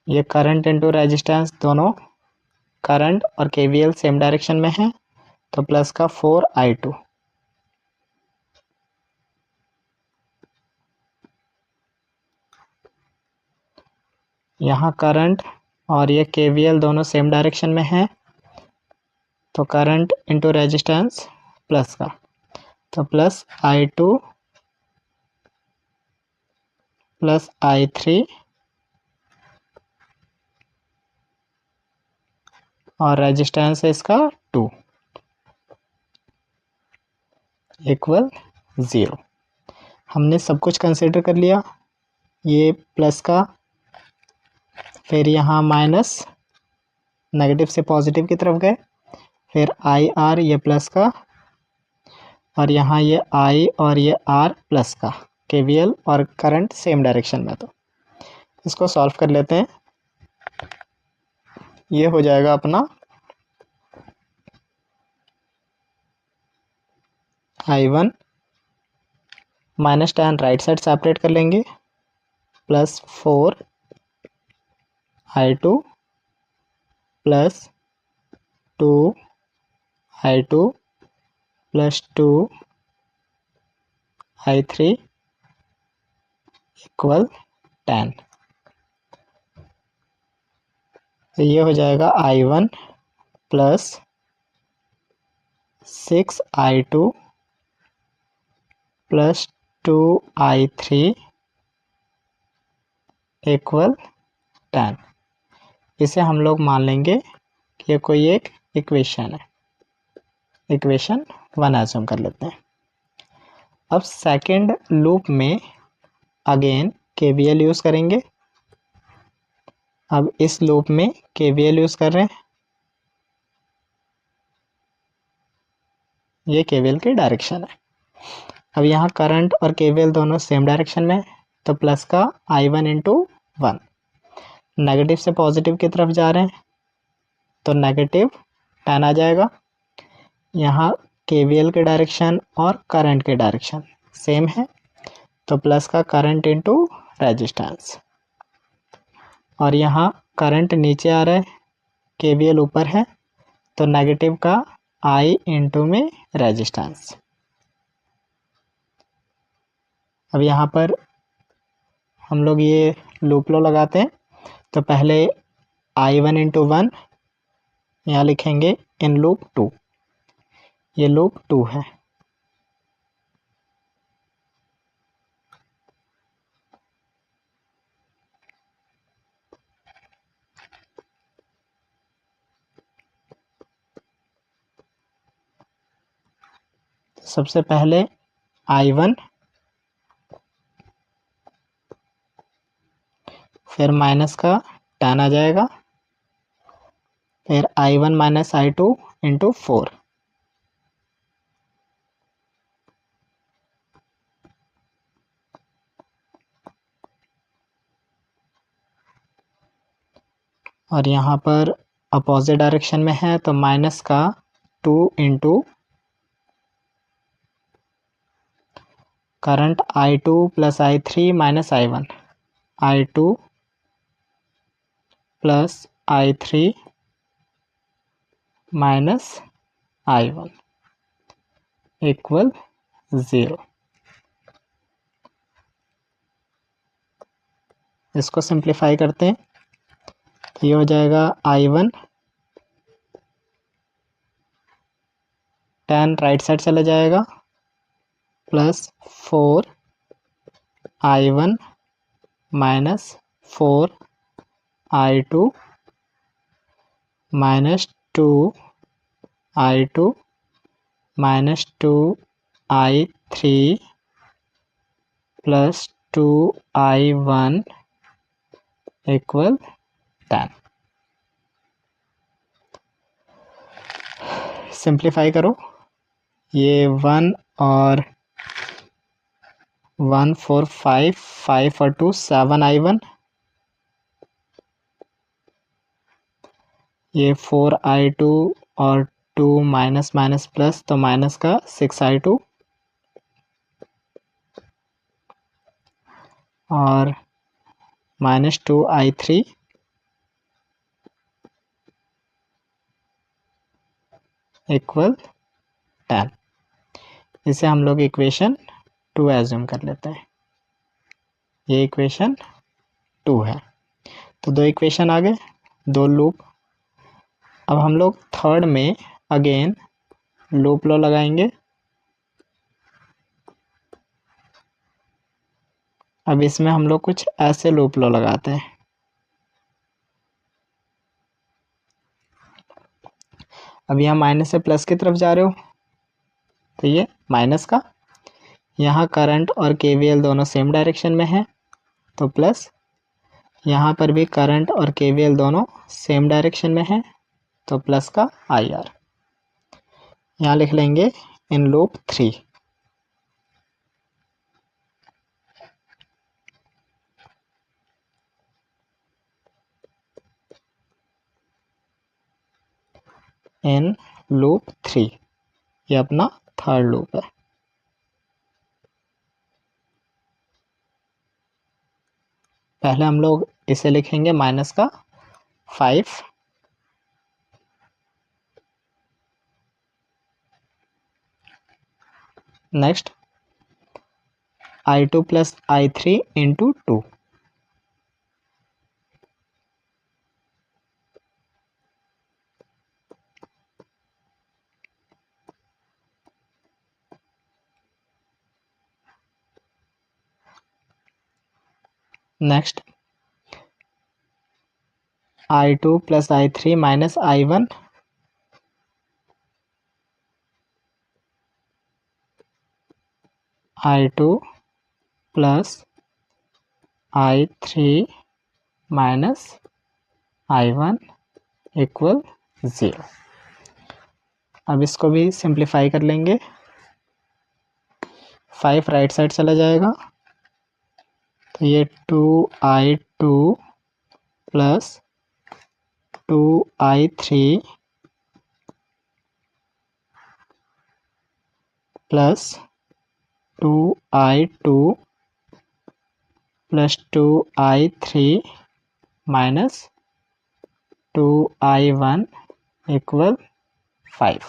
ये करंट इंटू रेजिस्टेंस, दोनों करंट और केवीएल सेम डायरेक्शन में है, तो प्लस का 4i2। यहाँ करंट और ये केवीएल दोनों सेम डायरेक्शन में है, तो करंट इंटू रेजिस्टेंस प्लस का, तो प्लस i2 प्लस i3 और रेजिस्टेंस है इसका 2 इक्वल 0। हमने सब कुछ कंसिडर कर लिया। ये प्लस का, फिर यहाँ माइनस, नेगेटिव से पॉजिटिव की तरफ गए, फिर आई आर ये प्लस का, और यहाँ ये आई और ये आर प्लस का, केवीएल और करंट सेम डायरेक्शन में। तो इसको सॉल्व कर लेते हैं। ये हो जाएगा अपना I1 minus 10 right side separate कर लेंगे, plus 4i2 plus 2i2 plus 2i3 equal 10। तो ये हो जाएगा I1 plus 6i2 plus 2i3 equal 10। इसे हम लोग मान लेंगे कि ये कोई एक इक्वेशन है, इक्वेशन 1 एज्यूम कर लेते हैं। अब सेकंड लूप में अगेन केवीएल यूज़ करेंगे। अब इस लूप में केवीएल यूज़ कर रहे हैं, ये केवीएल की डायरेक्शन है। अब यहाँ करंट और केवीएल दोनों सेम डायरेक्शन में, तो प्लस का I1 इंटू 1, नेगेटिव से पॉजिटिव की तरफ जा रहे हैं, तो नेगेटिव 10 आ जाएगा। यहाँ केवीएल के डायरेक्शन और करंट के डायरेक्शन सेम है, तो प्लस का करंट इंटू रेजिस्टेंस, और यहाँ करंट नीचे आ रहा है, केवीएल ऊपर है, तो नेगेटिव का I इंटू में रेजिस्टेंस। अब यहाँ पर हम लोग ये लूप लो लगाते हैं। तो पहले I1 इंटू 1 यहाँ लिखेंगे इन लूप 2, ये लूप 2 है। सबसे पहले I1, फिर माइनस का 10 आ जाएगा, फिर I1 माइनस I2 इंटू 4, और यहाँ पर अपोजिट डायरेक्शन में है, तो माइनस का 2 into current I2 plus I3 minus I1, I2 plus I3 minus I1 equal 0। इसको सिंप्लीफाई करते हैं, तो ये हो जाएगा I1 10 राइट साइड चला जाएगा, plus 4i1 minus 4i2 minus 2i2 minus 2i3 plus 2i1 equal 10। Simplify करो, ये 1 और 1 4 5 5 और 2 7i1, ये 4i2 और 2 माइनस माइनस प्लस, तो माइनस का 6i2 और माइनस 2i3 इक्वल 10। इसे हम लोग इक्वेशन 2 एज्यूम कर लेते हैं। ये इक्वेशन 2 है। तो 2 इक्वेशन आ गए, 2 लूप। अब हम लोग थर्ड में अगेन लूप लॉ लगाएंगे। अब इसमें हम लोग कुछ ऐसे लूप लॉ लगाते हैं। अब यहाँ माइनस से प्लस की तरफ जा रहे हो तो ये माइनस का, यहाँ करंट और केवीएल दोनों सेम डायरेक्शन में है तो प्लस, यहाँ पर भी करंट और केवीएल दोनों सेम डायरेक्शन में है तो प्लस का IR। यहाँ लिख लेंगे इन लूप 3। इन लूप 3, ये अपना थर्ड लूप है। पहले हम लोग इसे लिखेंगे माइनस का 5, next I2 plus I3 into 2, next I2 plus I3 minus I1, I2 plus I3 minus I1 equal 0। अब इसको भी सिंप्लीफाई कर लेंगे। 5 राइट साइड चला जाएगा तो ये 2I2 plus 2I3 plus 2I2 plus 2I3 minus 2I1 equal 5।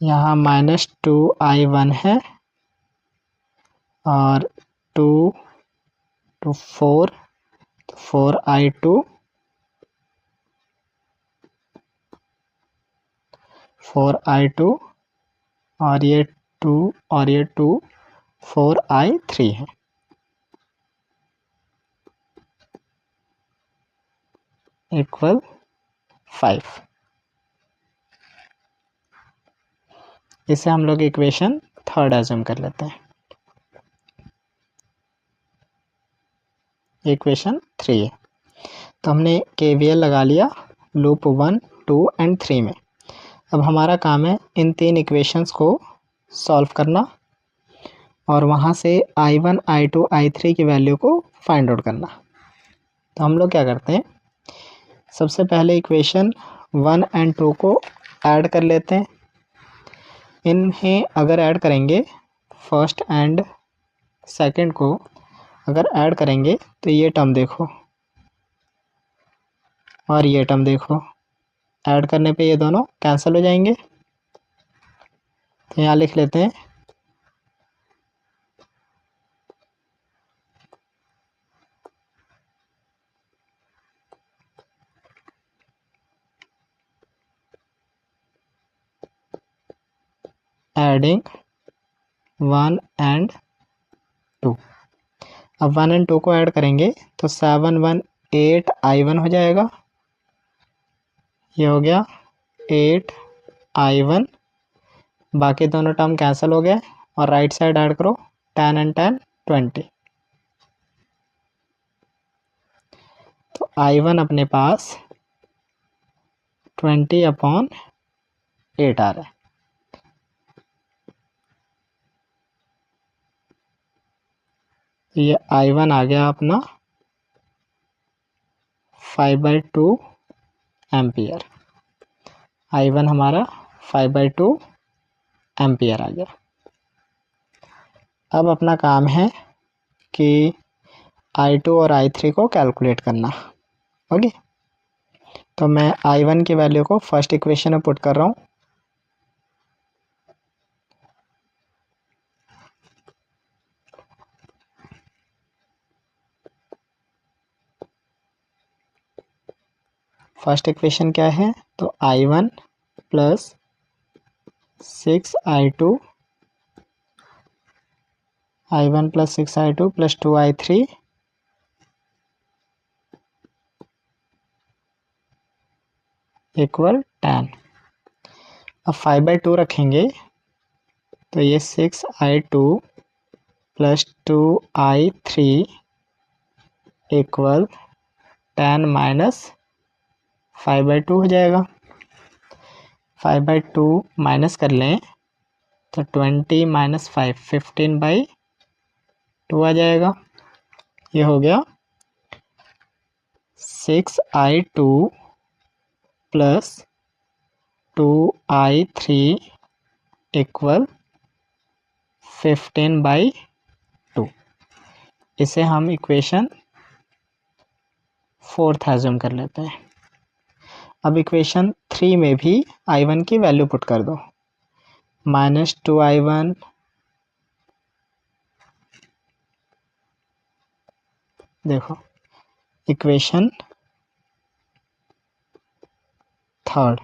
यहाँ माइनस 2I1 है और 2 to 4 तो 4I2 और ये 2 और ये 2 4I3 है। इक्वल 5। इसे हम लोग इक्वेशन थर्ड एज्यूम कर लेते हैं। इक्वेशन 3 है तो हमने KVL लगा लिया लूप 1, 2 एंड 3 में। अब हमारा काम है इन 3 इक्वेशंस को सॉल्व करना और वहाँ से I1, I2, I3 की वैल्यू को फाइंड आउट करना। तो हम लोग क्या करते हैं, सबसे पहले इक्वेशन 1 एंड 2 को ऐड कर लेते हैं। इन्हें अगर ऐड करेंगे, फर्स्ट एंड सेकंड को अगर ऐड करेंगे तो ये टर्म देखो और ये टर्म देखो, ऐड करने पे ये दोनों कैंसिल हो जाएंगे। तो यहाँ लिख लेते हैं एडिंग 1 एंड 2। अब 1 एंड 2 को ऐड करेंगे तो 7, 1, 8I1 हो जाएगा। ये हो गया 8I1, बाकी दोनों टर्म कैंसिल हो गए और राइट साइड ऐड करो 10 एंड 10 20। तो I1 अपने पास 20/8 आ रहा है। ये I1 आ गया अपना 5/2 एम्पियर। I1 हमारा 5/2 एम्पियर आ गया। अब अपना काम है कि I2 और I3 को कैलकुलेट करना। ओके, तो मैं I1 की वैल्यू को फर्स्ट इक्वेशन में पुट कर रहा हूँ। फर्स्ट इक्वेशन क्या है, तो I1 plus 6I2 plus 6I2 plus 2I3 equal 10। अब 5/2 रखेंगे तो ये 6I2 plus 2I3 equal 10 minus 5/2 हो जाएगा। 5/2 माइनस कर लें तो 20 माइनस 5 15/2 आ जाएगा। ये हो गया 6I2 प्लस 2I3 इक्वल 15/2। इसे हम इक्वेशन 4th एज्यूम कर लेते हैं। अब इक्वेशन 3 में भी I1 की वैल्यू पुट कर दो, माइनस 2I1 देखो equation 3rd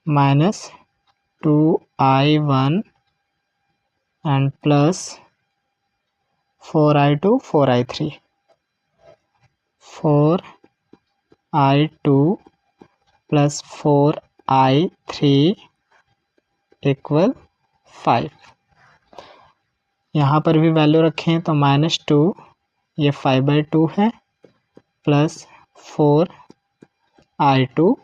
minus 2I1 and plus 4I2 4I3 4I2 plus 4I3 equal 5। यहाँ पर भी वैल्यू रखें तो -2 ये 5/2 है plus 4I2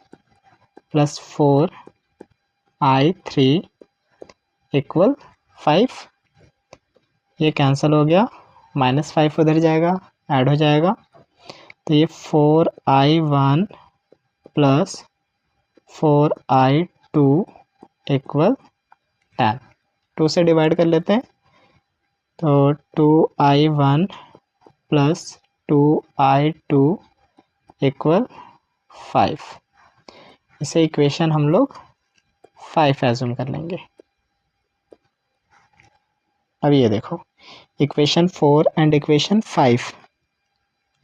plus 4I3 equal 5। ये कैंसिल हो गया, -5 उधर जाएगा, ऐड हो जाएगा तो ये 4I1 प्लस 4I2 इक्वल 10। 2 से डिवाइड कर लेते हैं तो 2I1 प्लस 2I2 इक्वल 5। इसे इक्वेशन हम लोग 5 एज्यूम कर लेंगे। अब ये देखो इक्वेशन 4 एंड इक्वेशन 5,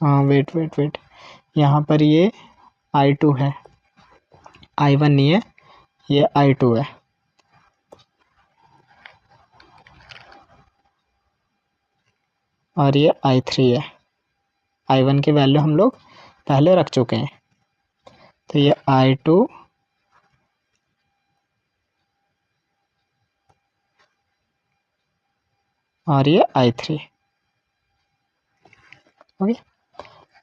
वेट यहाँ पर ये I2 है, I1 नहीं है, ये I2 है। और ये I3 है। I1 की वैल्यू हम लोग पहले रख चुके हैं तो ये I2 और ये I3। ओके,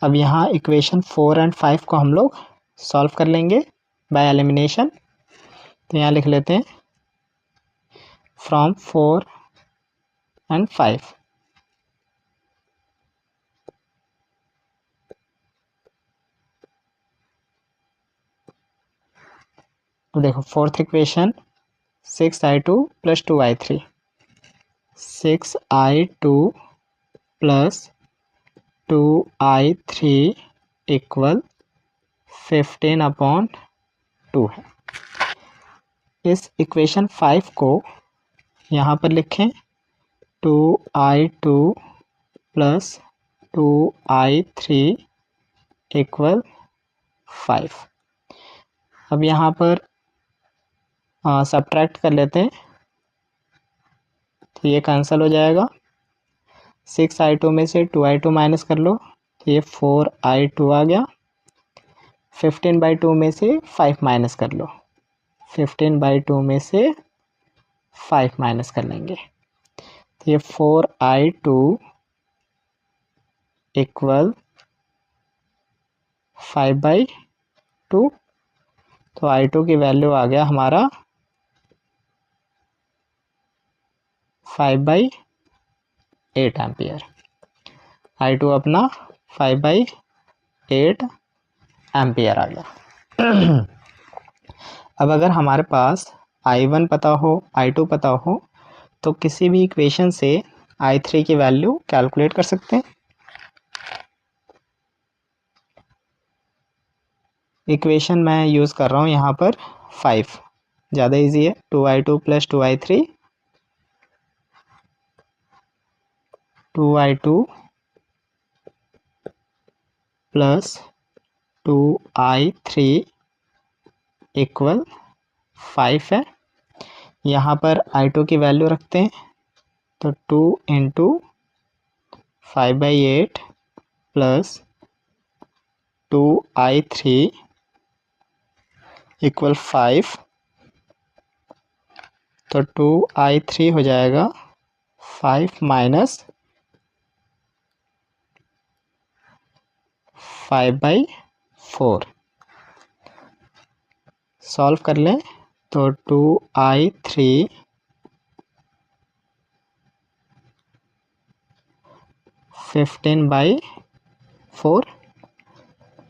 अब यहाँ इक्वेशन 4 एंड 5 को हम लोग सॉल्व कर लेंगे बाय एलिमिनेशन। तो यहाँ लिख लेते हैं फ्रॉम 4 एंड 5। तो देखो fourth equation 6I2 plus 2I3 6I2 plus 2I3 equal 15/2 है। इस इक्वेशन 5 को यहाँ पर लिखें 2I2 प्लस 2I3 इक्वल 5। अब यहाँ पर सब्ट्रैक्ट कर लेते हैं तो ये कैंसिल हो जाएगा। 6I2 में से 2I2 माइनस कर लो तो ये 4I2 आ गया। 15/2 में से 5 माइनस कर लो, 15/2 में से 5 माइनस कर लेंगे तो ये 4I2 इक्वल 5/2। तो I2 की वैल्यू आ गया हमारा 5/8 एम्पियर। I2 अपना 5/8 एम्पियर आ गया। अब अगर हमारे पास I1 पता हो, I2 पता हो तो किसी भी इक्वेशन से I3 की वैल्यू कैलकुलेट कर सकते हैं। इक्वेशन मैं यूज़ कर रहा हूँ यहाँ पर 5, ज़्यादा इजी है। 2i2 plus 2i3, 2i2 plus 2i3 equal 5 है। यहाँ पर i2 की वैल्यू रखते हैं, तो 2 इंटू 5/8 प्लस 2i3 इक्वल 5, तो 2i3 हो जाएगा 5 माइनस 5/4। सॉल्व कर लें तो 2i3 15/4,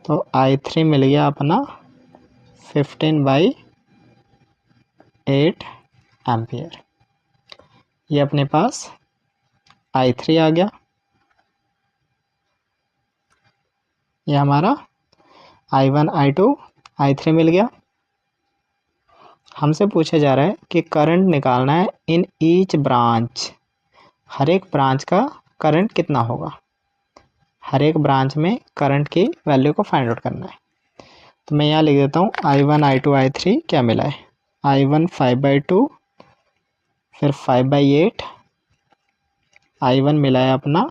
तो i3 मिल गया अपना 15/8 एम्पियर। ये अपने पास i3 आ गया। ये हमारा i1 i2 i3 मिल गया। हमसे पूछा जा रहा है कि करंट निकालना है इन ईच ब्रांच, हर एक ब्रांच का करंट कितना होगा। हर एक ब्रांच में करंट की वैल्यू को फाइंड आउट करना है। तो मैं यहाँ लिख देता हूँ i1 i2 i3 क्या मिला है। i1 5/2, फिर 5/8, i1 मिला है अपना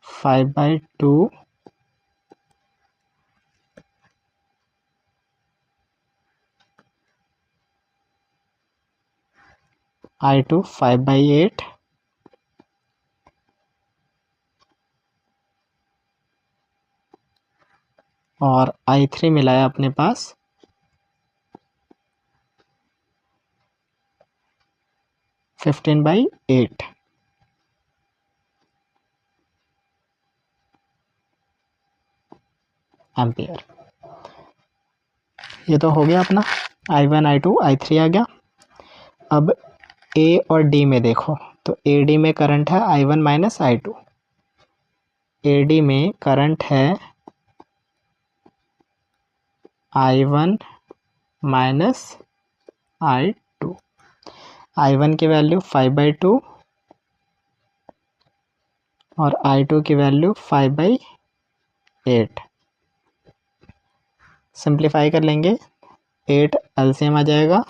5/2, i2 5/8, और i3 मिला है अपने पास 15/8 एम्पियर। ये तो हो गया अपना i1 i2 i3 आ गया। अब ए और डी में देखो, तो ए डी में करंट है i1 minus i2, A D में करंट है i1 माइनस i2। i1 की वैल्यू 5/2 और i2 की वैल्यू 5/8। सिंप्लीफाई कर लेंगे, 8 एलसीएम आ जाएगा,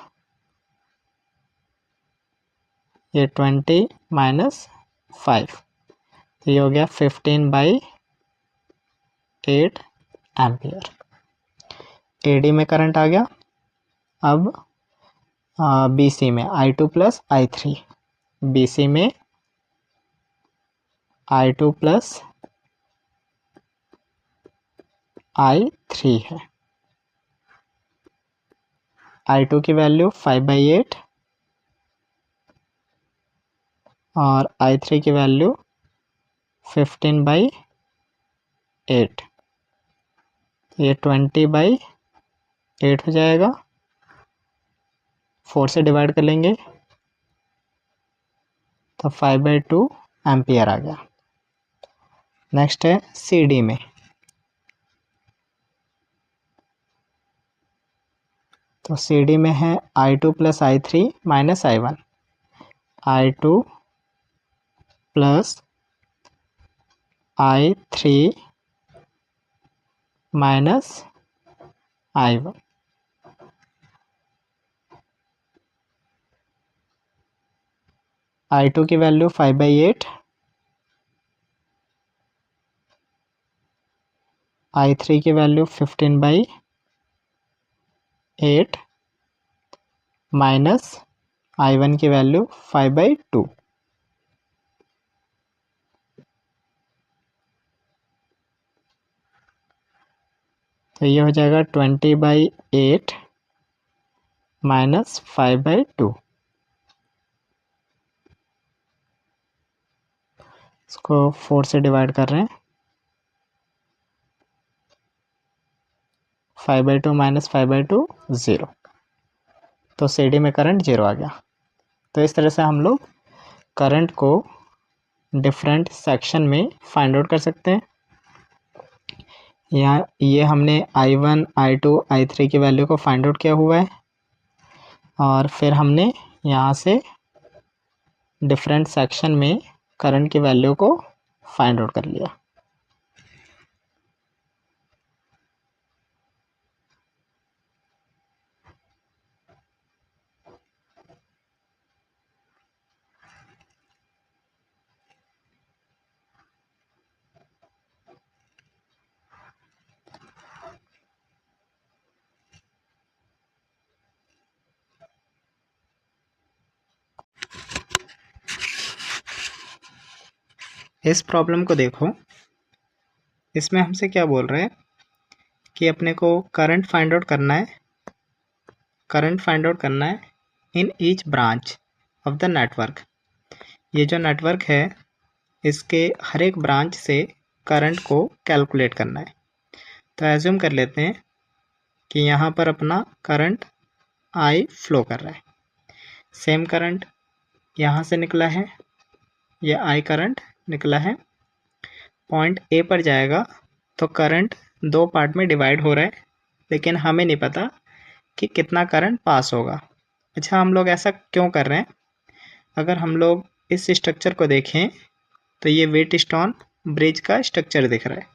ये 20 माइनस 5, तो ये हो गया 15/8 एम्पियर। एडी में करंट आ गया। अब बीसी में i2 प्लस i3, बीसी में i2 प्लस i3 है। i2 की वैल्यू 5/8 और i3 की वैल्यू 15/8, ये 20/8 हो जाएगा। 4 से डिवाइड कर लेंगे तो 5/2 एम्पियर आ गया। नेक्स्ट है सी डी में, तो सी डी में है i2 plus i3 minus i1, i2 plus i3 minus i1। i2 की वैल्यू 5/8, i3 की वैल्यू 15/8 माइनस i1 की वैल्यू 5/2। तो ये हो जाएगा 20/8 माइनस 5/2। इसको 4 से डिवाइड कर रहे हैं, 5/2 माइनस 5/2 0, तो सी डी में करंट 0 आ गया। तो इस तरह से हम लोग करंट को डिफरेंट सेक्शन में फाइंड आउट कर सकते हैं। यहाँ ये हमने I1 I2 I3 की वैल्यू को फाइंड आउट किया हुआ है और फिर हमने यहाँ से डिफरेंट सेक्शन में करंट की वैल्यू को फाइंड आउट कर लिया। इस प्रॉब्लम को देखो, इसमें हमसे क्या बोल रहे हैं कि अपने को करंट फाइंड आउट करना है, in each branch of the network. ये जो नेटवर्क है इसके हर एक ब्रांच से करंट को कैलकुलेट करना है। तो एज्यूम कर लेते हैं कि यहाँ पर अपना करंट आई फ्लो कर रहा है, सेम करंट यहाँ से निकला है, ये आई करंट निकला है, पॉइंट ए पर जाएगा तो करंट दो पार्ट में डिवाइड हो रहा है, लेकिन हमें नहीं पता कि कितना करंट पास होगा। अच्छा, हम लोग ऐसा क्यों कर रहे हैं? अगर हम लोग इस स्ट्रक्चर को देखें तो ये वेट स्टोन ब्रिज का स्ट्रक्चर दिख रहा है,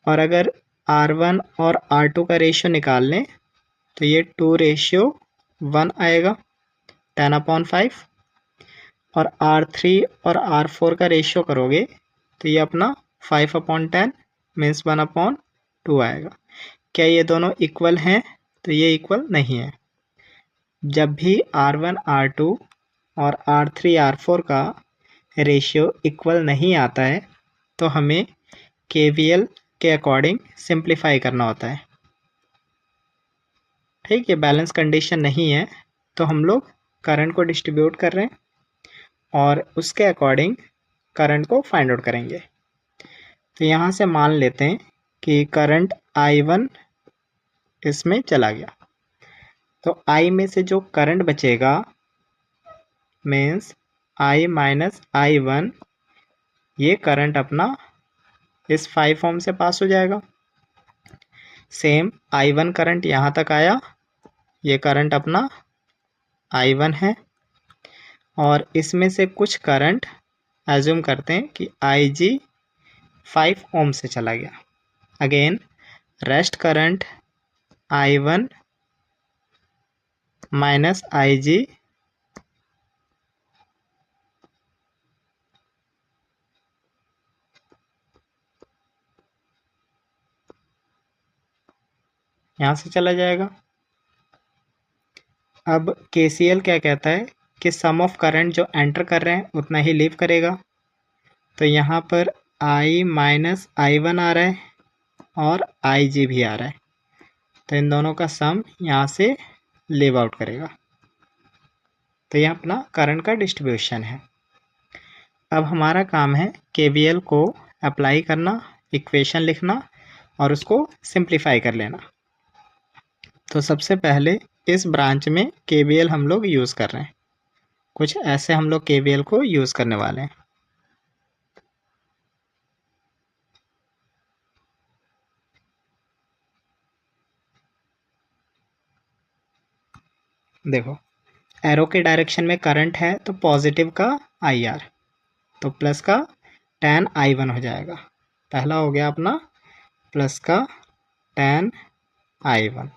और अगर R1 और R2 का रेशियो निकाल लें तो ये 2:1 आएगा 10/5, और R3 और R4 का रेशियो करोगे तो ये अपना 5/10 मीन्स 1/2 आएगा। क्या ये दोनों इक्वल हैं? तो ये इक्वल नहीं है। जब भी R1 R2 और R3 R4 का रेशियो इक्वल नहीं आता है तो हमें KVL के अकॉर्डिंग सिंप्लीफाई करना होता है। ठीक, ये बैलेंस कंडीशन नहीं है तो हम लोग करंट को डिस्ट्रीब्यूट कर रहे हैं और उसके अकॉर्डिंग करंट को फाइंड आउट करेंगे। तो यहाँ से मान लेते हैं कि करंट I1 इसमें चला गया, तो I में से जो करंट बचेगा मीन्स I माइनस I1, ये करंट अपना इस 5 ओम से पास हो जाएगा। सेम I1 करंट यहाँ तक आया, ये करंट अपना I1 है, और इसमें से कुछ करंट एज्यूम करते हैं कि IG 5 ओम से चला गया। Again rest current I1 minus IG यहाँ से चला जाएगा। अब KCL क्या कहता है कि सम ऑफ करंट जो एंटर कर रहे हैं उतना ही लीव करेगा। तो यहाँ पर I माइनस I1 आ रहा है और IG भी आ रहा है, तो इन दोनों का सम यहाँ से लीव आउट करेगा। तो यह अपना करंट का डिस्ट्रीब्यूशन है। अब हमारा काम है KVL को अप्लाई करना, इक्वेशन लिखना और उसको सिंप्लीफाई कर लेना। तो सबसे पहले इस ब्रांच में KVL हम लोग यूज़ कर रहे हैं, कुछ ऐसे हम लोग KVL को यूज़ करने वाले हैं। देखो, एरो के डायरेक्शन में करंट है तो पॉजिटिव का IR, तो प्लस का tan I1 हो जाएगा। पहला हो गया अपना प्लस का tan I1।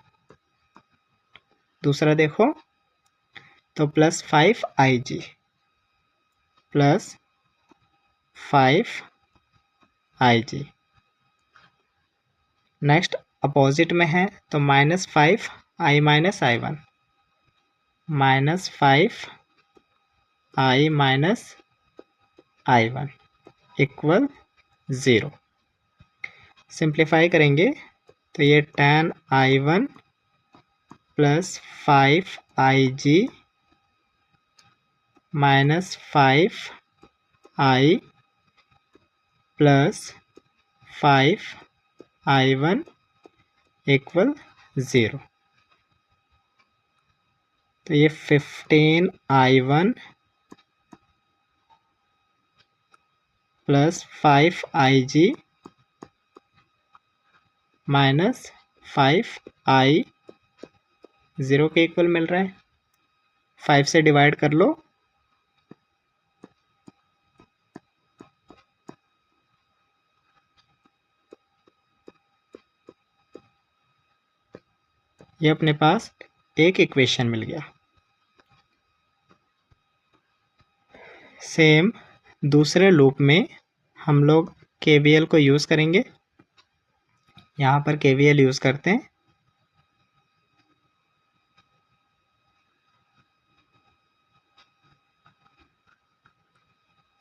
दूसरा देखो तो plus 5IG plus 5IG। Next opposite में है तो -5I minus I1 -5I minus I1 equal 0। Simplify करेंगे तो ये tan I1 plus 5IG minus 5I plus 5I1 equal 0। तो ये 15I1 plus 5IG minus 5i 0 के इक्वल मिल रहा है। 5 से डिवाइड कर लो, ये अपने पास एक इक्वेशन मिल गया। सेम दूसरे लूप में हम लोग KVL को यूज़ करेंगे। यहाँ पर KVL यूज़ करते हैं।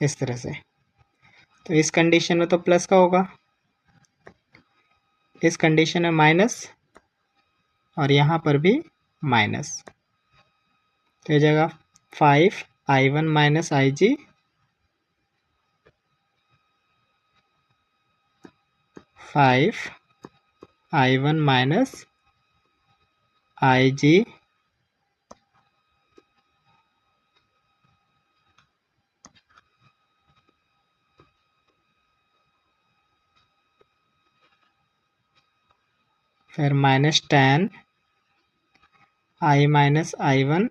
इस तरह से, तो इस कंडीशन में तो प्लस का होगा, इस कंडीशन में माइनस, और यहाँ पर भी माइनस। तो ये जगह 5i1 minus IG 5i1 minus IG फिर minus 10 I minus I1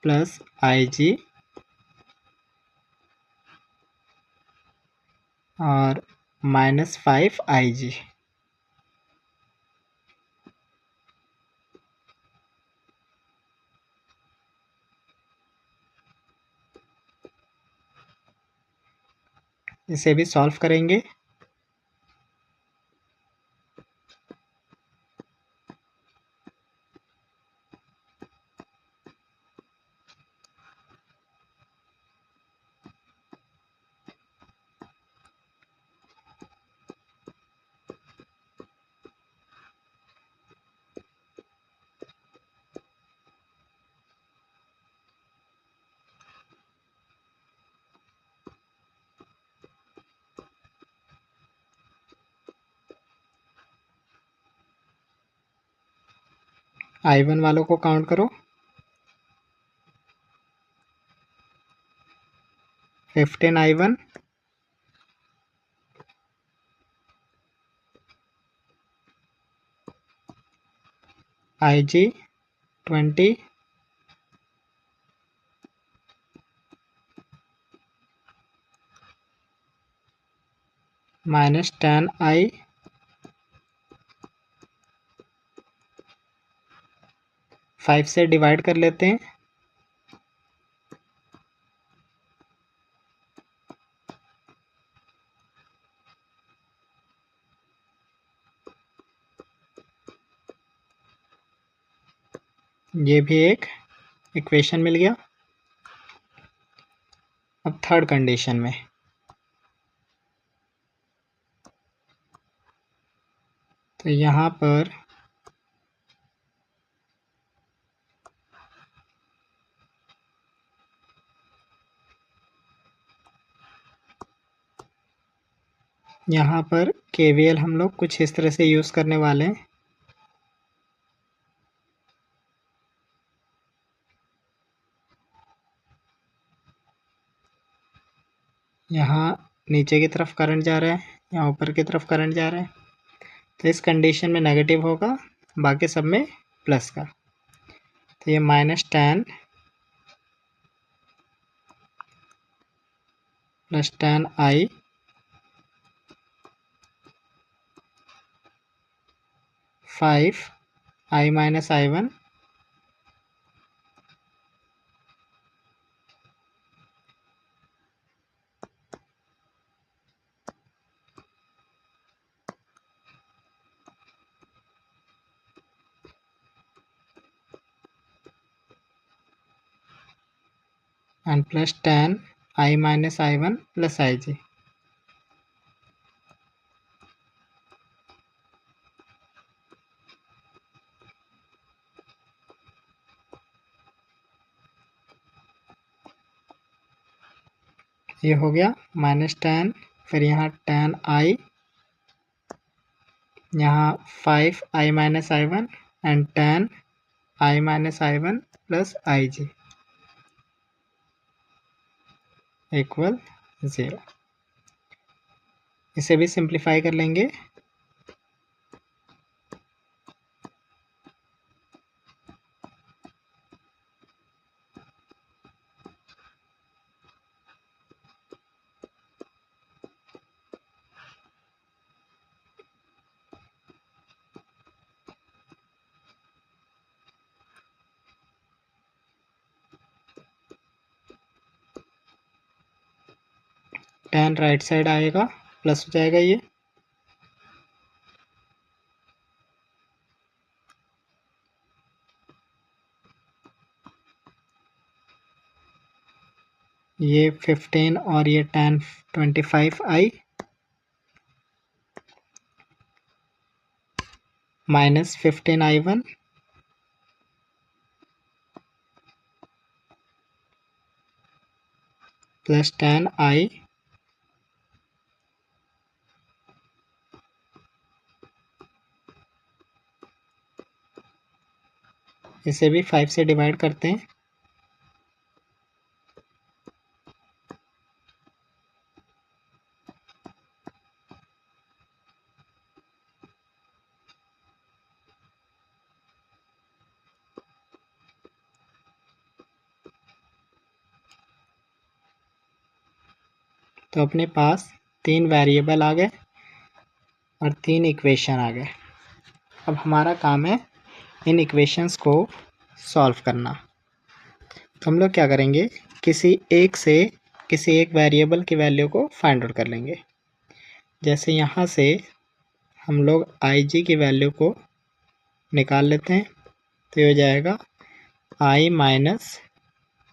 plus IG और माइनस 5IG। इसे भी सॉल्व करेंगे। I1 वालों को काउंट करो, 15i1 IG 20 माइनस 10i 5 से डिवाइड कर लेते हैं, ये भी एक इक्वेशन मिल गया। अब थर्ड कंडीशन में तो यहाँ पर KVL हम लोग कुछ इस तरह से यूज़ करने वाले हैं। यहाँ नीचे की तरफ करंट जा रहा है, यहाँ ऊपर की तरफ करंट जा रहा है, तो इस कंडीशन में नेगेटिव होगा, बाकी सब में प्लस का। तो ये minus 10 plus 10i 5i minus I1 and plus 10i minus I1 plus IG। ये हो गया माइनस 10, फिर यहाँ 10i, यहाँ 5i minus I1 and 10i minus I1 plus IG। Equal 0। इसे भी सिंप्लीफाई कर लेंगे। tan राइट साइड आएगा, प्लस हो जाएगा ये 15 और ये tan 25i minus 15i1 plus tan i इसे भी 5 से डिवाइड करते हैं। तो अपने पास 3 वेरिएबल आ गए और 3 इक्वेशन आ गए। अब हमारा काम है इन इक्वेशंस को सॉल्व करना। तो हम लोग क्या करेंगे, किसी एक वेरिएबल की वैल्यू को फाइंड आउट कर लेंगे। जैसे यहाँ से हम लोग IG की वैल्यू को निकाल लेते हैं, तो ये हो जाएगा I माइनस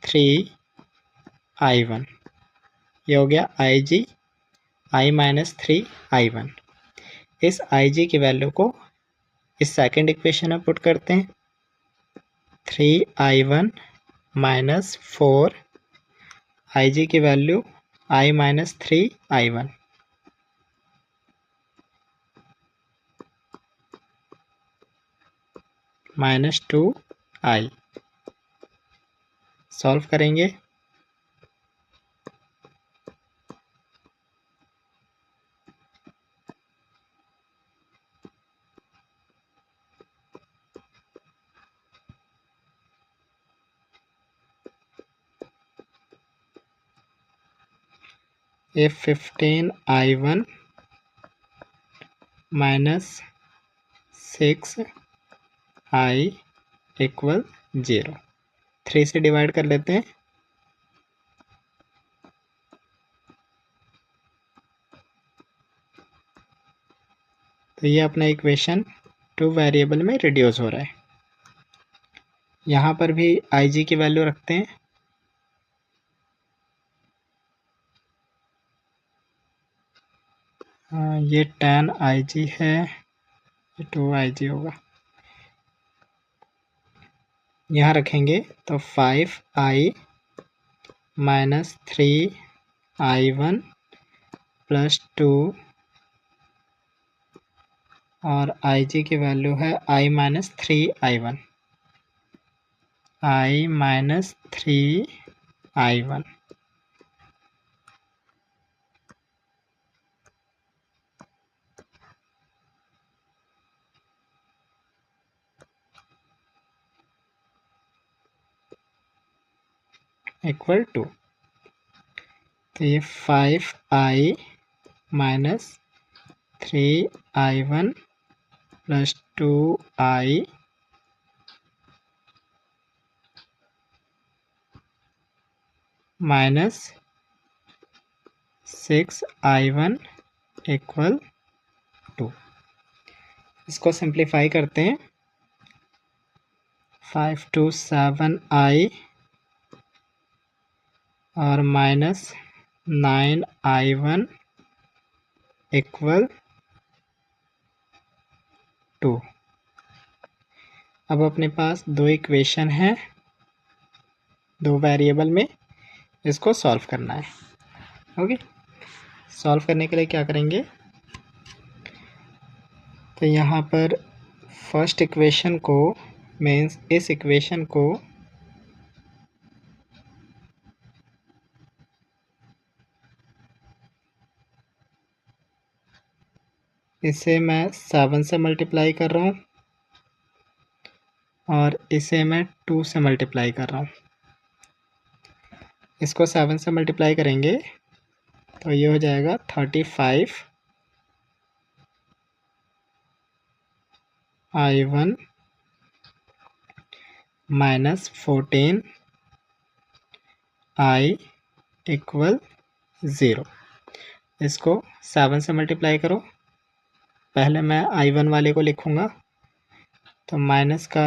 3I1। ये हो गया IG I माइनस 3I1। इस IG की वैल्यू को इस सेकंड इक्वेशन में पुट करते हैं। 3I1 माइनस 4 IG की value I minus 3I1 minus 2I। Solve करेंगे। ये 15I1 माइनस 6I इक्वल 0। 3 से डिवाइड कर लेते हैं। तो ये अपना इक्वेशन 2 वेरिएबल में रिड्यूस हो रहा है। यहाँ पर भी IG की वैल्यू रखते हैं। ये tan IG है, ये 2IG होगा। यहाँ रखेंगे तो 5I माइनस 3I1 प्लस 2 और IG की वैल्यू है I minus 3I1। I minus 3I1 equal 2। तो ये 5I minus 3I1 plus 2I minus 6I1 equal 2। इसको सिंप्लीफाई करते हैं। 5 to 7I और माइनस 9I1 इक्वल 2। अब अपने पास 2 इक्वेशन हैं 2 वेरिएबल में, इसको सॉल्व करना है। ओके, सॉल्व करने के लिए क्या करेंगे, तो यहाँ पर फर्स्ट इक्वेशन को मीन्स इस इक्वेशन को इसे मैं 7 से मल्टीप्लाई कर रहा हूँ और इसे मैं 2 से मल्टीप्लाई कर रहा हूँ। इसको 7 से मल्टीप्लाई करेंगे तो ये हो जाएगा 35 I1 माइनस 14 I इक्वल 0। इसको 7 से मल्टीप्लाई करो। पहले मैं I1 वाले को लिखूँगा तो माइनस का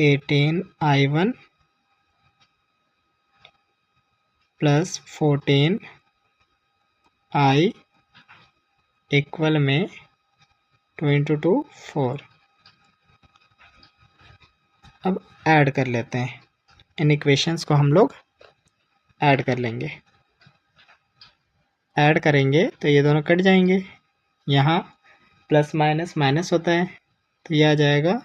18 I1 प्लस 14 I इक्वल में 2 इंटू 2 4। अब ऐड कर लेते हैं, इन इक्वेशंस को हम लोग ऐड कर लेंगे। ऐड करेंगे तो ये दोनों कट जाएंगे, यहाँ प्लस माइनस माइनस होता है तो ये आ जाएगा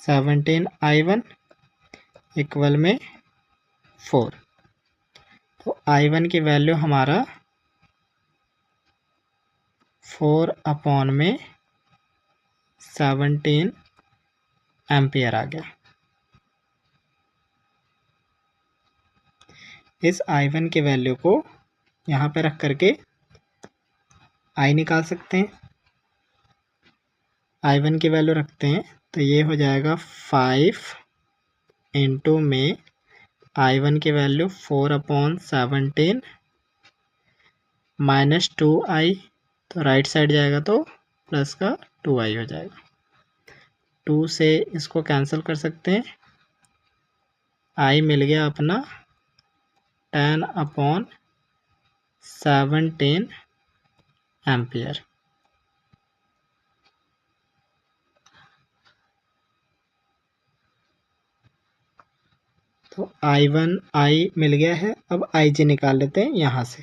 17 I1 इक्वल में 4। तो I1 की वैल्यू हमारा 4/17 एम्पियर आ गया। इस I1 की वैल्यू को यहाँ पे रख करके I निकाल सकते हैं। I1 की वैल्यू रखते हैं तो ये हो जाएगा 5 इंटू में I1 की वैल्यू 4/17 माइनस 2I, तो राइट साइड जाएगा तो प्लस का 2I हो जाएगा। 2 से इसको कैंसिल कर सकते हैं, I मिल गया अपना 10/17 एम्पियर। तो I1 I मिल गया है। अब IG निकाल लेते हैं यहाँ से।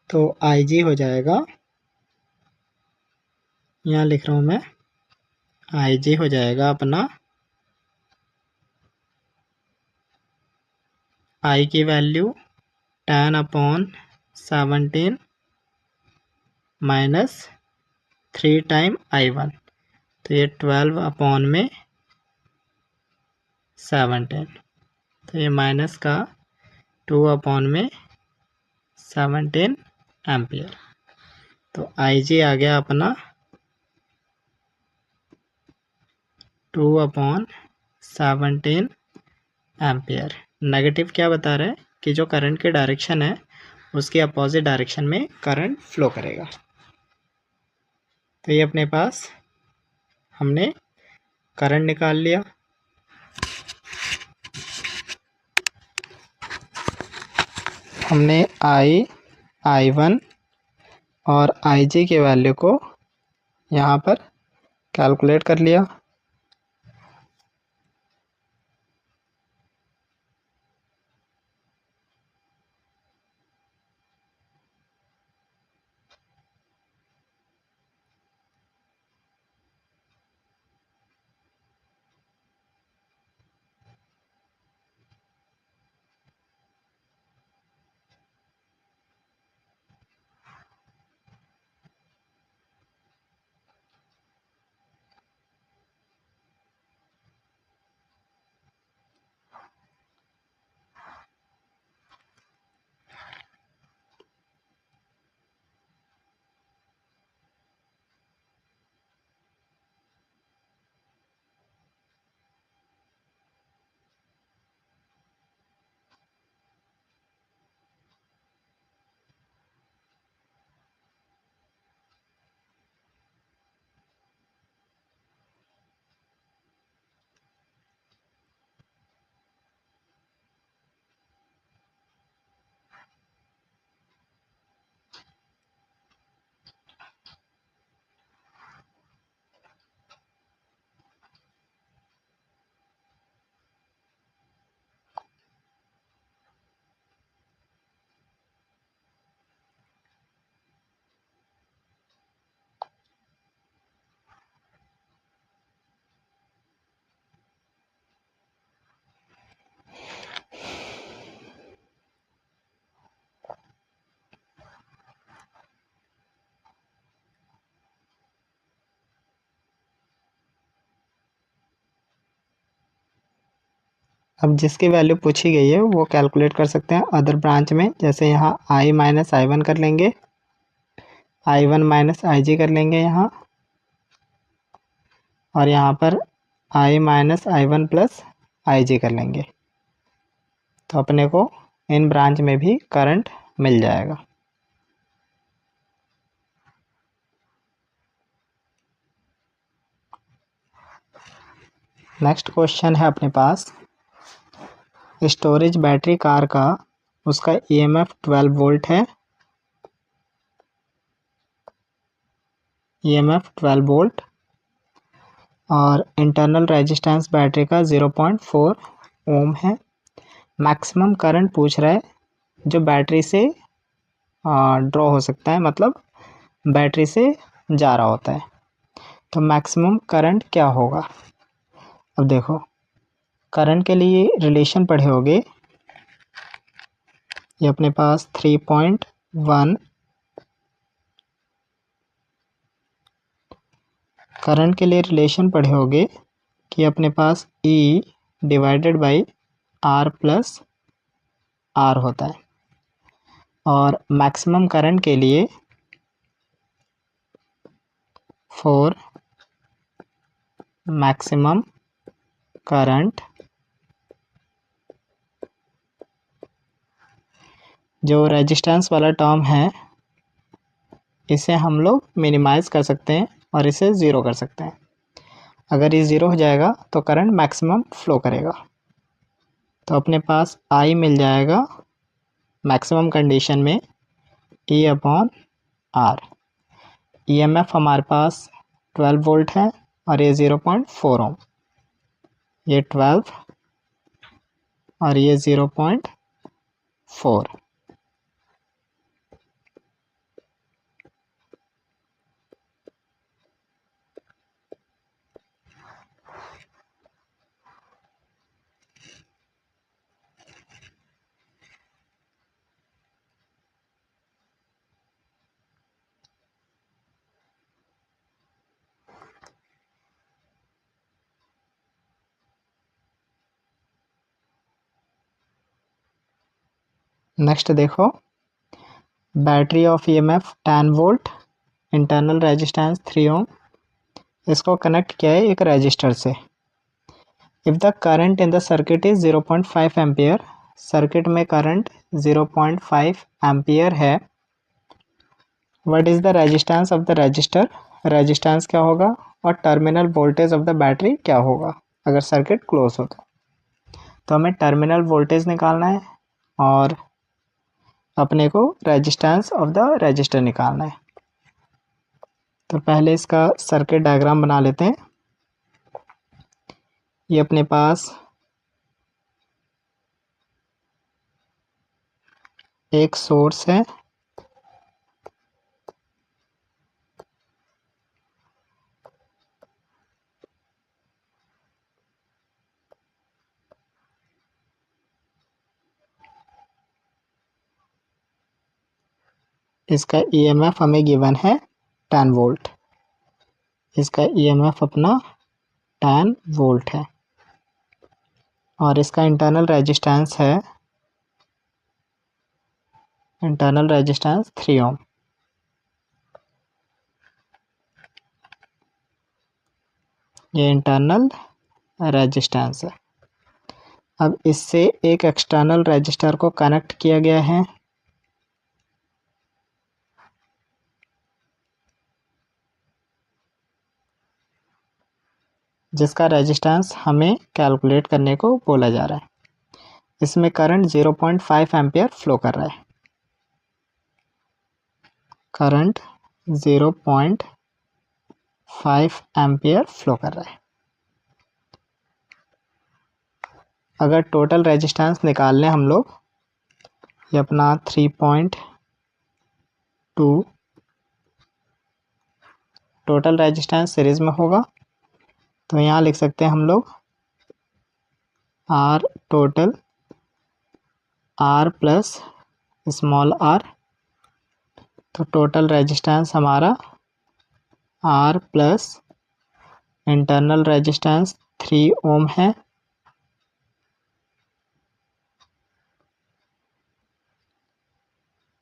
तो IG हो जाएगा, यहाँ लिख रहा हूँ मैं, IG हो जाएगा अपना I की वैल्यू 10/17 माइनस 3 टाइम I1, तो ये 12/17, तो ये माइनस का 2/17 एम्पियर। तो IG आ गया अपना 2/17 एम्पियर। नेगेटिव क्या बता रहा है कि जो करंट की डायरेक्शन है उसके अपोजिट डायरेक्शन में करंट फ्लो करेगा। तो ये अपने पास हमने करंट निकाल लिया। हमने I1 और IG के वैल्यू को यहाँ पर कैलकुलेट कर लिया। अब जिसकी वैल्यू पूछी गई है वो कैलकुलेट कर सकते हैं अदर ब्रांच में। जैसे यहाँ i माइनस आई वन कर लेंगे, i1 माइनस आई जी कर लेंगे यहाँ, और यहाँ पर i minus i one plus i g कर लेंगे। तो अपने को इन ब्रांच में भी करंट मिल जाएगा। नेक्स्ट क्वेश्चन है अपने पास, स्टोरेज बैटरी कार का उसका ईएमएफ 12 वोल्ट है, ईएमएफ 12 वोल्ट, और इंटरनल रेजिस्टेंस बैटरी का 0.4 ओम है। मैक्सिमम करंट पूछ रहा है जो बैटरी से ड्रॉ हो सकता है, मतलब बैटरी से जा रहा होता है। तो मैक्सिमम करंट क्या होगा? अब देखो, करंट के लिए रिलेशन पढ़े होगे, ये अपने पास 3.1, करंट के लिए रिलेशन पढ़े होगे कि अपने पास E divided by R plus R होता है। और मैक्सिमम करंट के लिए फॉर मैक्सिमम करंट, जो रेजिस्टेंस वाला टर्म है इसे हम लोग मिनिमाइज कर सकते हैं और इसे ज़ीरो कर सकते हैं। अगर ये ज़ीरो हो जाएगा तो करंट मैक्सिमम फ्लो करेगा। तो अपने पास I मिल जाएगा मैक्सिमम कंडीशन में E अपॉन R। EMF हमारे पास 12 वोल्ट है और ये 0.4 ओम, ये 12 और ये 0.4। नेक्स्ट देखो, battery of EMF 10 volt, internal resistance 3 ओम, इसको कनेक्ट किया है एक रजिस्टर से। If the current in the circuit is 0.5 ampere, circuit में करंट 0.5 एम्पियर है। What is the resistance of the register, resistance क्या होगा, और terminal voltage of the battery क्या होगा अगर सर्किट क्लोज हो तो हमें टर्मिनल वोल्टेज निकालना है और अपने को रेजिस्टेंस ऑफ द रजिस्टर निकालना है। तो पहले इसका सर्किट डायग्राम बना लेते हैं। ये अपने पास एक सोर्स है, इसका EMF हमें गिवन है 10 वोल्ट, इसका EMF अपना 10 वोल्ट है, और इसका इंटरनल रेजिस्टेंस है, इंटरनल रेजिस्टेंस 3 ओम। ये इंटरनल रेजिस्टेंस है। अब इससे एक एक्सटर्नल रेजिस्टर को कनेक्ट किया गया है, जिसका रेजिस्टेंस हमें कैलकुलेट करने को बोला जा रहा है। इसमें करंट 0.5 एम्पियर फ्लो कर रहा है, करंट 0.5 एम्पियर फ्लो कर रहा है। अगर टोटल रेजिस्टेंस निकाल लें हम लोग, ये अपना 3.2 टोटल रेजिस्टेंस सीरीज में होगा, तो यहाँ लिख सकते हैं हम लोग R total, R plus small r, तो टोटल रेजिस्टेंस हमारा R प्लस इंटरनल रेजिस्टेंस 3 ओम है,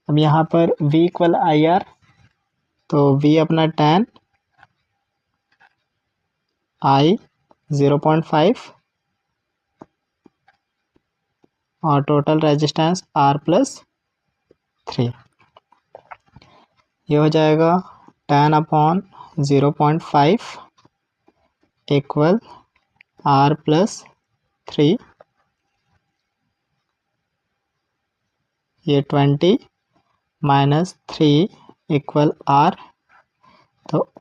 अब यहाँ पर V इक्वल आई आर, तो V अपना 10, I 0.5 और टोटल रेजिस्टेंस R प्लस 3। ये हो जाएगा 10/0.5 इक्वल R प्लस 3, ये 20 माइनस 3 इक्वल R, तो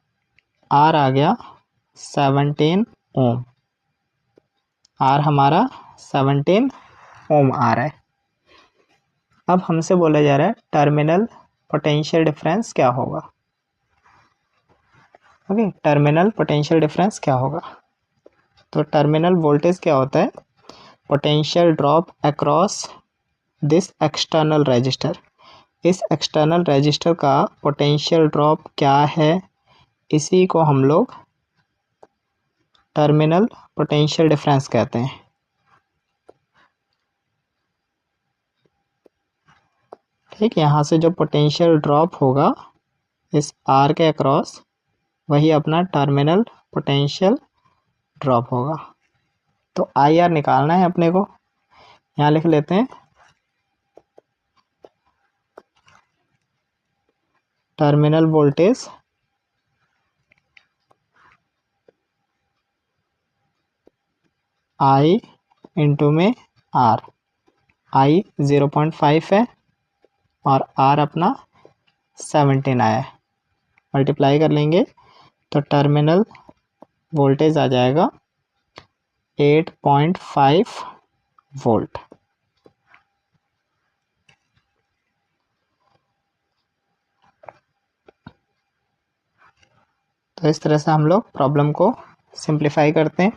R आ गया 17 ओम। R हमारा 17 ओम आ रहा है। अब हमसे बोला जा रहा है टर्मिनल पोटेंशियल डिफरेंस क्या होगा। ओके, टर्मिनल पोटेंशियल डिफरेंस क्या होगा। तो टर्मिनल वोल्टेज क्या होता है, potential drop across this external resistor. इस एक्सटर्नल रेजिस्टर का पोटेंशियल ड्रॉप क्या है, इसी को हम लोग टर्मिनल पोटेंशियल डिफरेंस कहते हैं। ठीक, यहाँ से जो पोटेंशियल ड्रॉप होगा इस आर के अक्रॉस, वही अपना टर्मिनल पोटेंशियल ड्रॉप होगा। तो आई आर निकालना है अपने को, यहाँ लिख लेते हैं टर्मिनल वोल्टेज आई इंटू में आर। आई 0.5 है और आर अपना 17 आया है, मल्टीप्लाई कर लेंगे तो टर्मिनल वोल्टेज आ जाएगा 8.5 वोल्ट। तो इस तरह से हम लोग प्रॉब्लम को सिंप्लीफाई करते हैं।